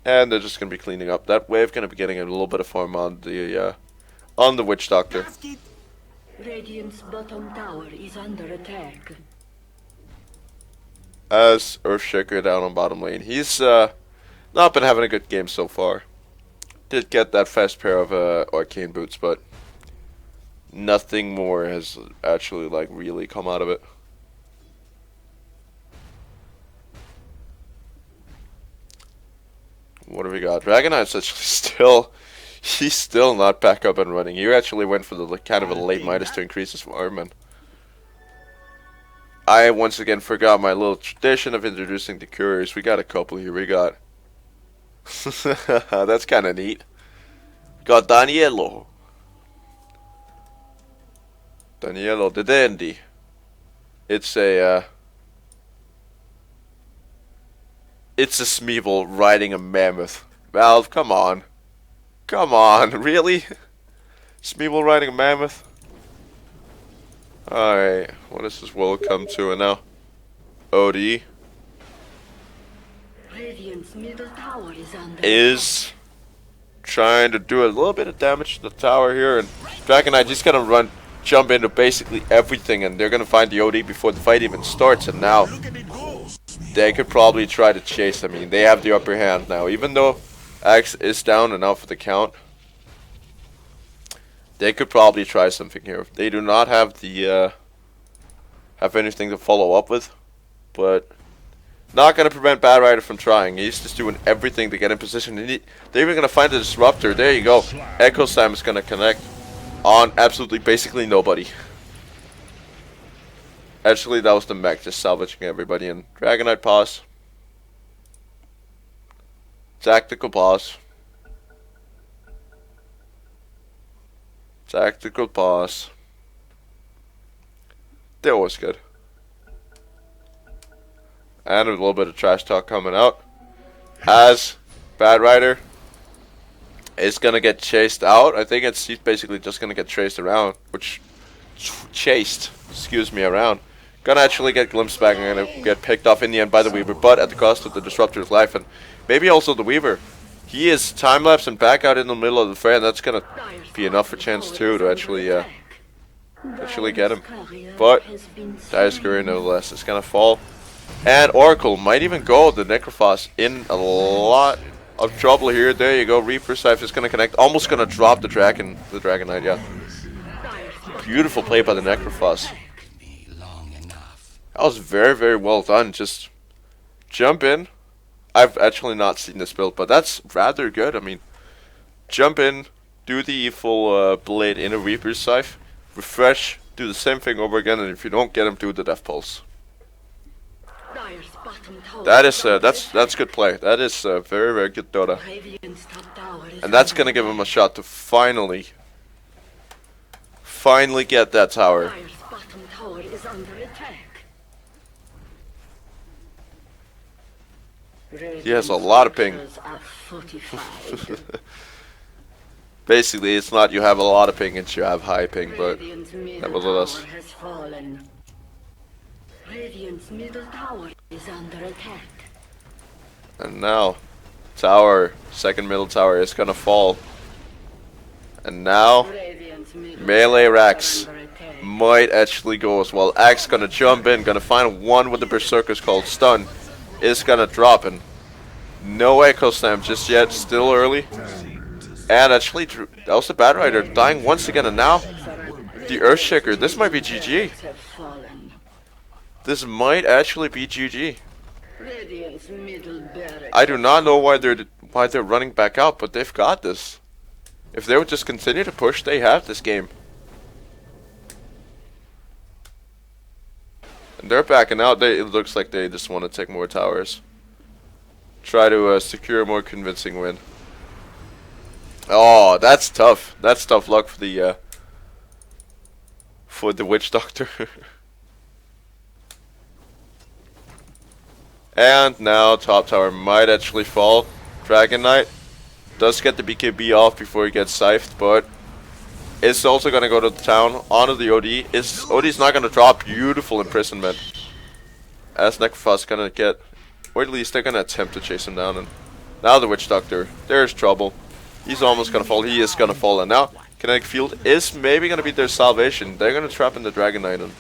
And they're just gonna be cleaning up. That wave gonna be getting a little bit of farm on the Witch Doctor. Radiant's bottom tower is under attack. As Earthshaker down on bottom lane, he's not been having a good game so far. Did get that fast pair of arcane boots, but nothing more has actually like really come out of it. What do we got? Dragon Knight's actually he's still not back up and running. He actually went for the kind of a late Midas to increase his farm, and I once again forgot my little tradition of introducing the couriers. We got a couple here. We got that's kind of neat. We got Danielo the Dandy. It's a Smeevil riding a mammoth. Valve, come on. Come on, really? Smeevil riding a mammoth? Alright, what does this world come to now? OD is trying to do a little bit of damage to the tower here, and Dragon Knight just gonna jump into basically everything, and they're gonna find the OD before the fight even starts, and now they could probably try to chase. I mean, they have the upper hand now, even though Axe is down and out for the count. They could probably try something here. They do not have the have anything to follow up with, but not gonna prevent Bad Rider from trying. He's just doing everything to get in position. They're even gonna find the disruptor. There you go. Echo Slam is gonna connect on absolutely basically nobody. Actually, that was the mech just salvaging everybody. And Dragon Knight pause. Tactical pause. Tactical pause. That was good. And a little bit of trash talk coming out, as Bad Rider is gonna get chased out. I think he's basically just gonna get chased around, around. Gonna actually get glimpsed back and gonna get picked off in the end by the Weaver, but at the cost of the Disruptor's life, and maybe also the Weaver. He is time lapse and back out in the middle of the fray, and that's gonna be enough for chance 2 to actually get him. But Dire's Courier nevertheless is gonna fall. And Oracle might even go. The Necrophos in a lot of trouble here. There you go. Reaper Scythe is going to connect. Almost going to drop the Dragon Knight, yeah. Beautiful play by the Necrophos. That was very, very well done. Just jump in. I've actually not seen this build, but that's rather good. I mean, jump in, do the evil blade in a Reaper's Scythe, refresh, do the same thing over again, and if you don't get him, do the Death Pulse. Dire's bottom tower That is under that's good play. That is very very good Dota, attack. Radiant's top tower is and that's under gonna give him a shot to finally get that tower. Dire's bottom tower is under attack. He has a lot of ping. Radiant's structures are fortified. Basically, it's not you have a lot of ping, it's you have high ping, but Radiant's middle nevertheless. tower has fallen. Radiant's middle tower is under attack. And now, tower, second middle tower is gonna fall. And now, Radiant's middle melee towers Rax are under attack. might actually go as well. Axe gonna jump in, gonna find one with the Berserkers called Stun. Is gonna drop in. No echo slam just yet, still early. And actually, that was the Bad Rider dying once again, and now, the Earthshaker. This might be GG. Have fallen. This might actually be GG. Radiant's middle barracks. I do not know why they're running back out, but they've got this. If they would just continue to push, they have this game. And they're backing out. It looks like they just want to take more towers. Try to secure a more convincing win. Oh, that's tough. That's tough luck for the Witch Doctor. And now top tower might actually fall. Dragon Knight does get the BKB off before he gets scythed, but it's also gonna go to the town onto the OD. OD's not gonna drop. Beautiful imprisonment. As Necrophos gonna get, or at least they're gonna attempt to chase him down. And now the Witch Doctor, there's trouble. He's almost gonna fall. He is gonna fall, and now Kinetic Field is maybe gonna be their salvation. They're gonna trap in the Dragon Knight, and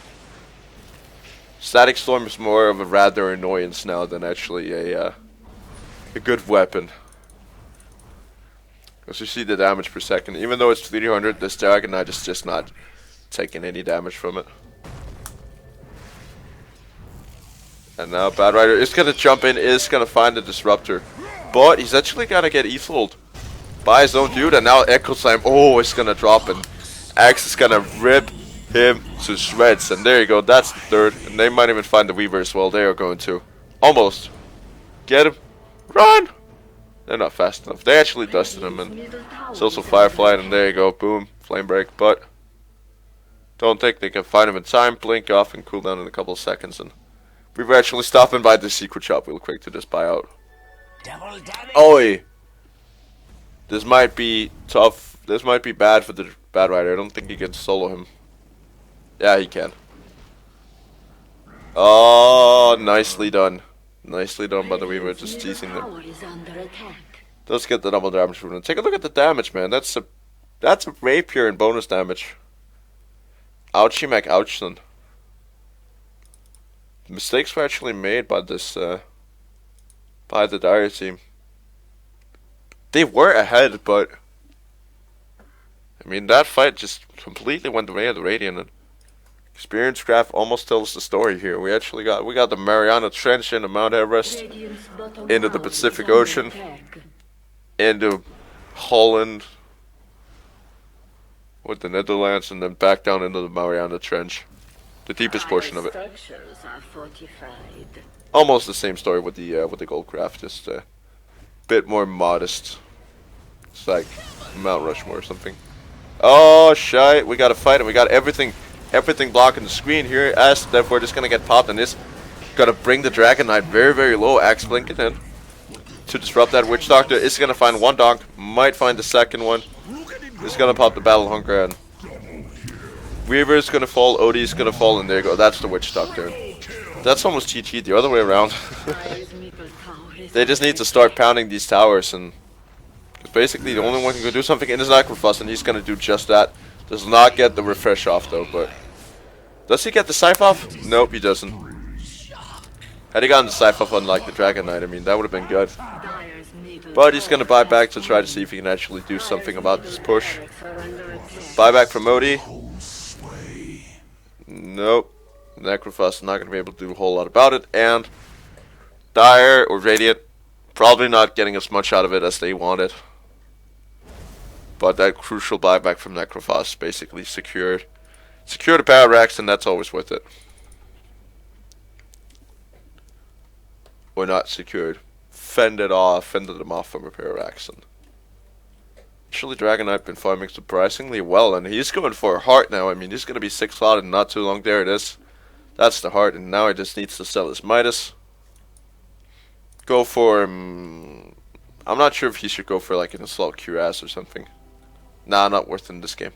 Static Storm is more of a rather annoyance now than actually a good weapon. As you see the damage per second, even though it's 300, this Dragon Knight is just not taking any damage from it. And now Bad Rider is gonna jump in, is gonna find the Disruptor, but he's actually gonna get etheled by his own dude, and now Echo Slam. Oh, it's gonna drop, and Axe is gonna rip him to shreds, and there you go. That's the third, and they might even find the Weaver as well. They are going to almost get him. Run! They're not fast enough. They actually dusted him, and it's also Firefly, and there you go. Boom, Flame Break, but don't think they can find him in time. Blink off and cool down in a couple of seconds, and we were actually stopping by the secret shop real quick to just buy out. Oi! This might be tough. This might be bad for the Bad Rider. I don't think he can solo him. Yeah, he can. Oh, nicely done. Nicely done by the Weaver, just teasing them. Let's get the double damage from him. Take a look at the damage, man. That's a rapier and bonus damage. Ouchie Mac Ouchson. Mistakes were actually made by this by the Dire team. They were ahead, but I mean that fight just completely went the way of the Radiant. And Experience Graph almost tells the story here. We got the Mariana Trench into Mount Everest, into the Pacific Ocean, into Holland with the Netherlands, and then back down into the Mariana Trench, the deepest portion of it. Almost the same story with the Gold Craft, just a bit more modest. It's like Mount Rushmore or something. Oh shite! We got a fight, and we got everything blocking the screen here. As therefore just gonna get popped, and this gonna bring the Dragon Knight very very low. Axe blinking in to disrupt that Witch Doctor. Is gonna find one donk, might find the second one. Is gonna pop the Battle Hunker, and Weaver's gonna fall. Odie's gonna fall, and there you go. That's the Witch Doctor. That's almost GG the other way around. They just need to start pounding these towers, and because basically the only one who can do something in is Necrophos, and he's gonna do just that. Does not get the refresh off though, but does he get the scythe off? Nope, he doesn't. Had he gotten the scythe off unlike the Dragon Knight, I mean that would have been good. But he's gonna buy back to try to see if he can actually do something about this push. Buyback from Odie. Nope. Necrophos is not gonna be able to do a whole lot about it, and Dire or Radiant probably not getting as much out of it as they wanted. But that crucial buyback from Necrophos basically secured the Parallax, and that's always worth it. Or not secured. Fended them off from a Parallax. Actually, Dragon Knight been farming surprisingly well, and he's going for a heart now. I mean, he's going to be 6 slotted in not too long. There it is. That's the heart, and now he just needs to sell his Midas. Go for I'm not sure if he should go for like an Assault Cuirass or something. Nah, not worth it in this game.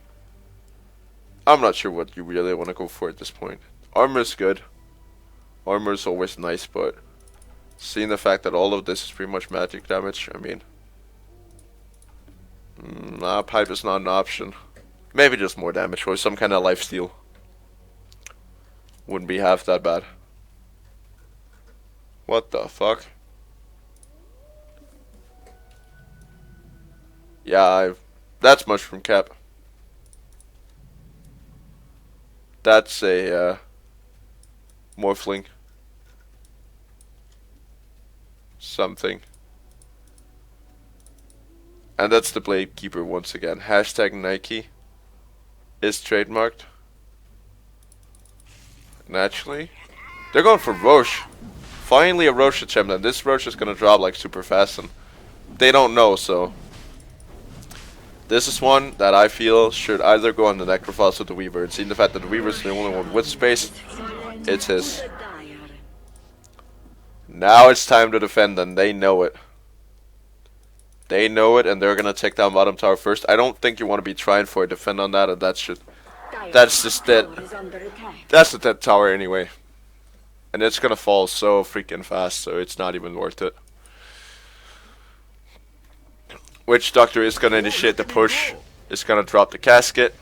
I'm not sure what you really want to go for at this point. Armor's good. Armor's always nice, but seeing the fact that all of this is pretty much magic damage, I mean, nah, pipe is not an option. Maybe just more damage or some kind of lifesteal. Wouldn't be half that bad. What the fuck? Yeah, that's Mushroom Cap. That's a Morphling. Something. And that's the Blade Keeper once again. Hashtag Nike is trademarked. And actually, they're going for Roche. Finally a Roche attempt, and this Roche is gonna drop like super fast, and they don't know, so this is one that I feel should either go on the Necrophos or the Weaver. And seeing the fact that the Weaver is the only one with space, it's his. Now it's time to defend, and they know it. They know it, and they're gonna take down bottom tower first. I don't think you want to be trying for a defend on that, and that's just dead. That's the dead tower anyway. And it's gonna fall so freaking fast, so it's not even worth it. Witch Doctor is gonna initiate the push. It's gonna drop the casket.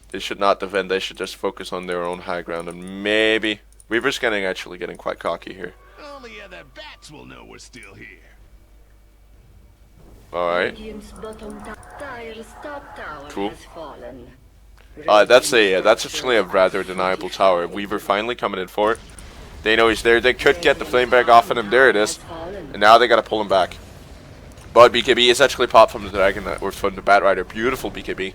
They should not defend, they should just focus on their own high ground, and maybe Weaver's actually getting quite cocky here. Only other bats will know we're still here. Alright. Cool. Has That's actually a rather deniable tower. Weaver finally coming in for it. They know he's there. They could get the flame bag off on him. There it is. And now they gotta pull him back. But BKB is actually popped from the Dragon Knight, or from the Bat Rider. Beautiful BKB.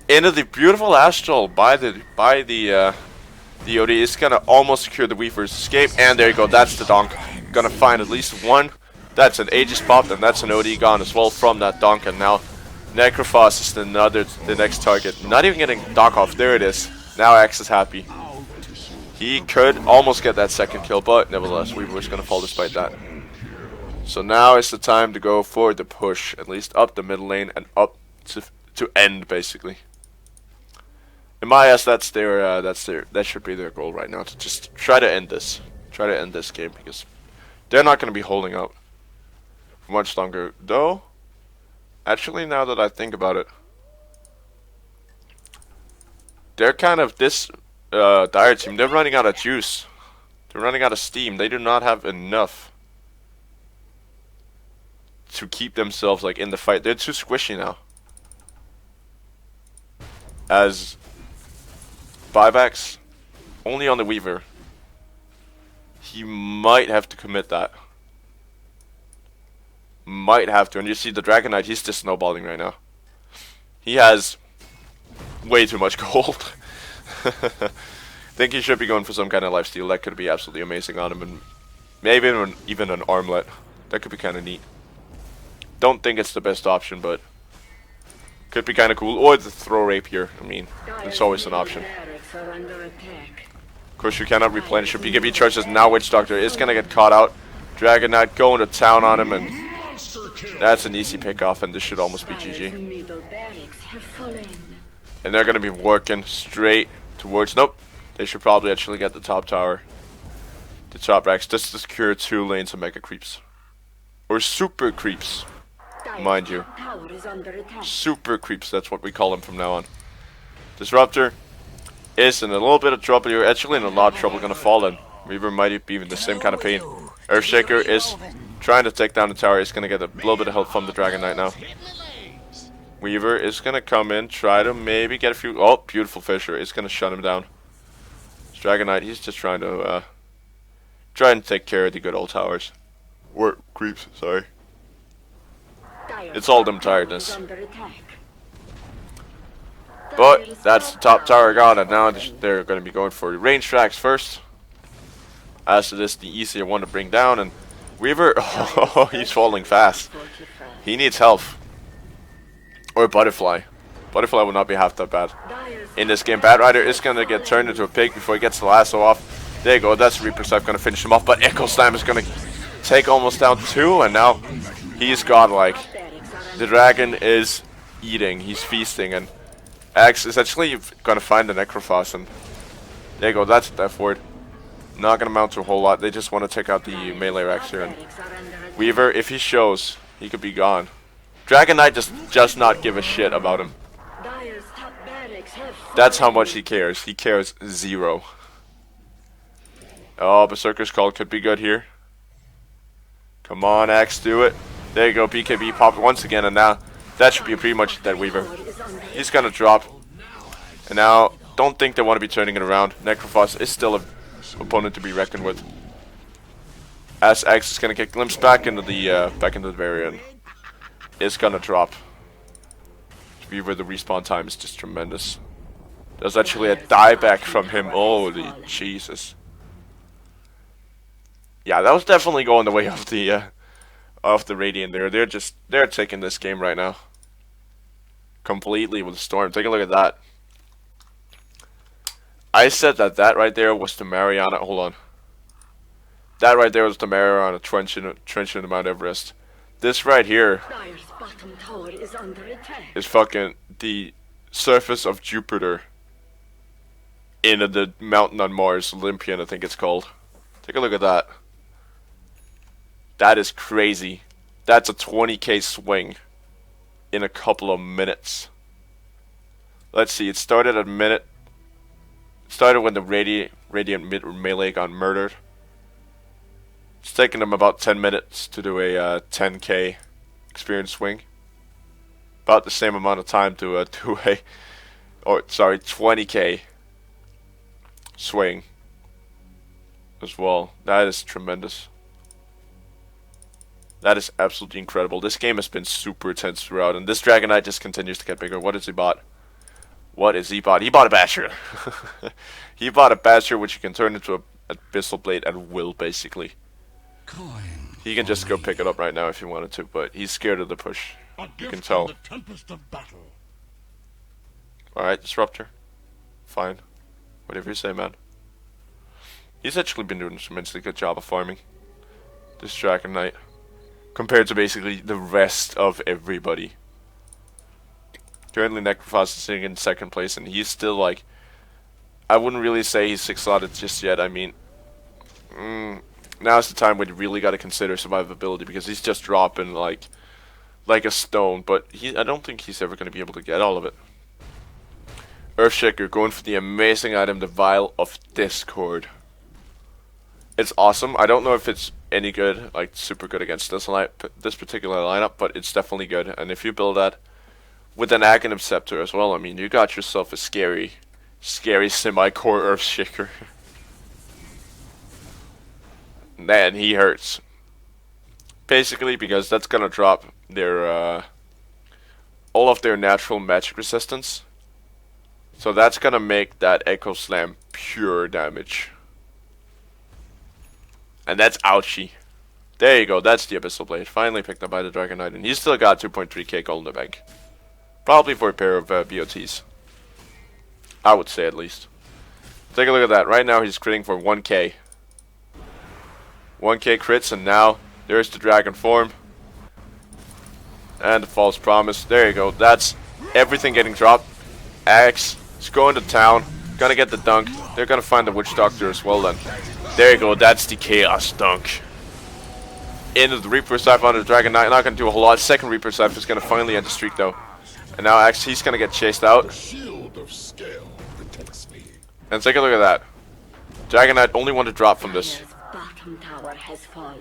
Into the beautiful Astral by the OD is gonna almost secure the Weaver's escape. And there you go. That's the donk. Gonna find at least one. That's an Aegis popped, and that's an OD gone as well from that donk. And now Necrophos is the next target. Not even getting donk off. There it is. Now Axe is happy. He could almost get that second kill, but nevertheless, Weaver was gonna fall despite that. So now is the time to go for the push, at least up the middle lane and up to end basically. In my eyes, that should be their goal right now, to just try to end this game, because they're not going to be holding out for much longer. Though, actually, now that I think about it, they're kind of this Dire team. They're running out of juice. They're running out of steam. They do not have enough to keep themselves like in the fight. They're too squishy now. As buybacks only on the Weaver. He might have to commit that. Might have to. And you see the Dragon Knight, he's just snowballing right now. He has way too much gold. Think he should be going for some kind of lifesteal. That could be absolutely amazing on him, and maybe even an armlet. That could be kind of neat. Don't think it's the best option, but could be kind of cool. Or the throw rapier. I mean, it's always an option. Of course, you cannot replenish your BKB charges. Now Witch Doctor is gonna get caught out. Dragon Knight going to town on him, and that's an easy pick off, and this should almost be GG. And they're gonna be working straight towards. Nope. They should probably actually get the top tower. The top racks. Just to secure 2 lanes of mega creeps. Or super creeps. Mind you. Super creeps, that's what we call them from now on. Disruptor is in a little bit of trouble. You're actually in a lot of trouble, gonna fall in. Weaver might be in the same kind of pain. Earthshaker is trying to take down the tower. He's gonna get a little bit of help from the Dragon Knight now. Weaver is gonna come in, try to maybe get a few. Oh, beautiful Fisher is gonna shut him down. Dragon Knight, he's just trying to take care of the good old towers. Or creeps, sorry. It's all them tiredness. Is under attack. But that's the top tower gone, and now they're going to be going for range tracks first. As it is the easier one to bring down, and Weaver, oh, he's falling fast. He needs health. Or Butterfly. Butterfly will not be half that bad in this game. Bad Rider is going to get turned into a pig before he gets the lasso off. There you go, that's Reaper's Life going to finish him off, but Echo Slam is going to take almost down 2, and now he's godlike. The dragon is eating, he's feasting, and Axe is actually going to find the Necrophos, and there you go, that's a death ward. Not going to mount to a whole lot, they just want to take out the melee Rex here, and Weaver, if he shows, he could be gone. Dragon Knight just not give a shit about him. That's how much he cares. He cares 0. Oh, Berserker's Call could be good here. Come on, Axe, do it. There you go, BKB pop once again, and now that should be pretty much dead Weaver. He's gonna drop. And now, don't think they want to be turning it around. Necrophos is still an opponent to be reckoned with. As Axe is gonna get glimpsed back into the barrier, and it's gonna drop. Weaver, the respawn time is just tremendous. There's actually a dieback from him. Holy Jesus. Yeah, that was definitely going the way of the Radiant there. They're taking this game right now. Completely with Storm. Take a look at that. I said that right there was the Mariana. Hold on. That right there was the Mariana trench in the Mount Everest. This right here is fucking the surface of Jupiter in the mountain on Mars, Olympian I think it's called. Take a look at that. That is crazy. That's a 20k swing in a couple of minutes. Let's see, it started at a minute. It started when the Radiant melee got murdered. It's taken them about 10 minutes to do a 10k experience swing. About the same amount of time to do a, 20k swing as well. That is tremendous. That is absolutely incredible. This game has been super intense throughout, and this Dragon Knight just continues to get bigger. What has he bought? What is he bought? He bought a Basher. He bought a Basher, which you can turn into a Abyssal Blade at will, basically. He can just go pick it up right now if he wanted to, but he's scared of the push. You can tell. Alright, Disruptor. Fine. Whatever you say, man. He's actually been doing a tremendously good job of farming this Dragon Knight, compared to basically the rest of everybody. Currently Necrophos is sitting in 2nd place, and he's still like, I wouldn't really say he's 6-slotted just yet. I mean, now's the time when you really got to consider survivability, because he's just dropping like a stone, but I don't think he's ever going to be able to get all of it. Earthshaker going for the amazing item, the Vial of Discord. It's awesome. I don't know if it's any good, like super good against this particular lineup, but it's definitely good. And if you build that with an Aghanim Scepter as well, I mean, you got yourself a scary semi-core Earthshaker. Man, he hurts. Basically, because that's gonna drop their all of their natural magic resistance. So that's gonna make that Echo Slam pure damage. And that's ouchie. There you go, that's the Abyssal Blade. Finally picked up by the Dragon Knight, and he's still got 2.3k gold in the bank. Probably for a pair of BOTs. I would say, at least. Take a look at that. Right now he's critting for 1k. 1k crits, and now there's the Dragon form. And the False Promise. There you go, that's everything getting dropped. Axe is going to town. Gonna get the dunk. They're gonna find the Witch Doctor as well then. There you go, that's the Chaos Dunk. Into the Reaper's Life on the Dragon Knight. Not gonna do a whole lot. 2nd Reaper's Life is gonna finally end the streak though. And now Axe, he's gonna get chased out. And take a look at that. Dragon Knight only one to drop from this.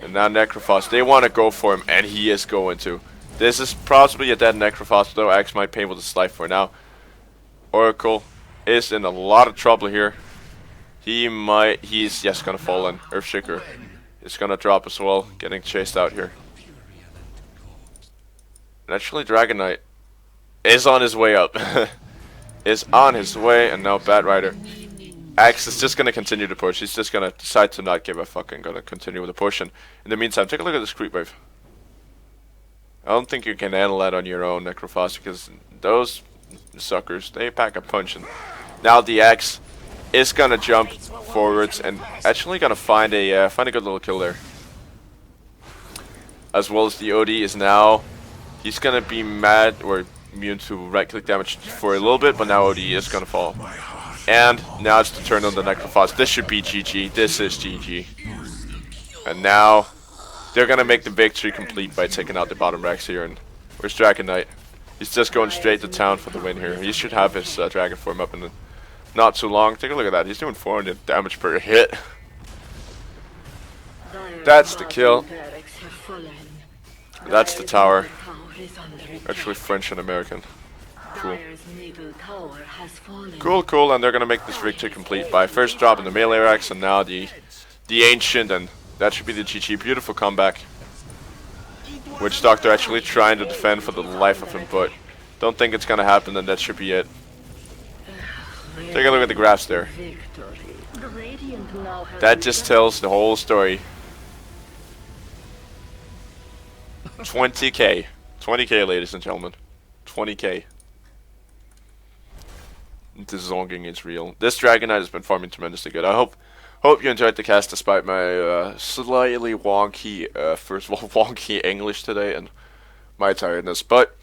And now Necrophos, they want to go for him, and he is going to. This is possibly a dead Necrophos, though Axe might pay with his life for now. Oracle is in a lot of trouble here. He's just gonna fall in. Earthshaker is gonna drop as well, getting chased out here. And actually, Dragon Knight is on his way up. Is on his way, and now Bat Rider. Axe is just gonna continue to push. He's just gonna decide to not give a fuck and gonna continue with the push. And in the meantime, take a look at this creep wave. I don't think you can handle that on your own, Necrophos, because those suckers, they pack a punch. And now the Axe is gonna jump forwards and actually gonna find a good little kill there. As well as the OD is now, he's gonna be mad or immune to right click damage for a little bit, but now OD is gonna fall. And now it's the turn on the Necrophos. This should be GG. This is GG. And now they're gonna make the victory complete by taking out the bottom racks here. And where's Dragon Knight? He's just going straight to town for the win here. He should have his dragon form up in not too long. Take a look at that. He's doing 400 damage per hit. That's the kill. That's the tower. Actually French and American. Cool. Cool, and they're gonna make this victory complete by first dropping the melee axe and now the ancient, and that should be the GG. Beautiful comeback. Witch Doctor actually trying to defend for the life of him, but don't think it's gonna happen, and that should be it. Take a look at the graphs there. That just tells the whole story. 20k. 20k, ladies and gentlemen. 20k. The zonging is real. This Dragon Knight has been farming tremendously good. I hope you enjoyed the cast despite my slightly wonky, first of all, wonky English today and my tiredness. But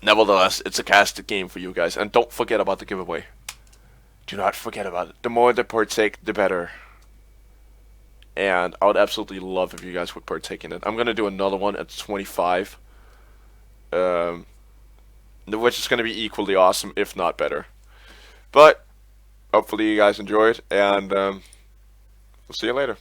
nevertheless, it's a casted game for you guys. And don't forget about the giveaway. Do not forget about it. The more they partake, the better. And I would absolutely love if you guys would partake in it. I'm going to do another one at 25. Which is going to be equally awesome, if not better. But hopefully you guys enjoyed, and we'll see you later.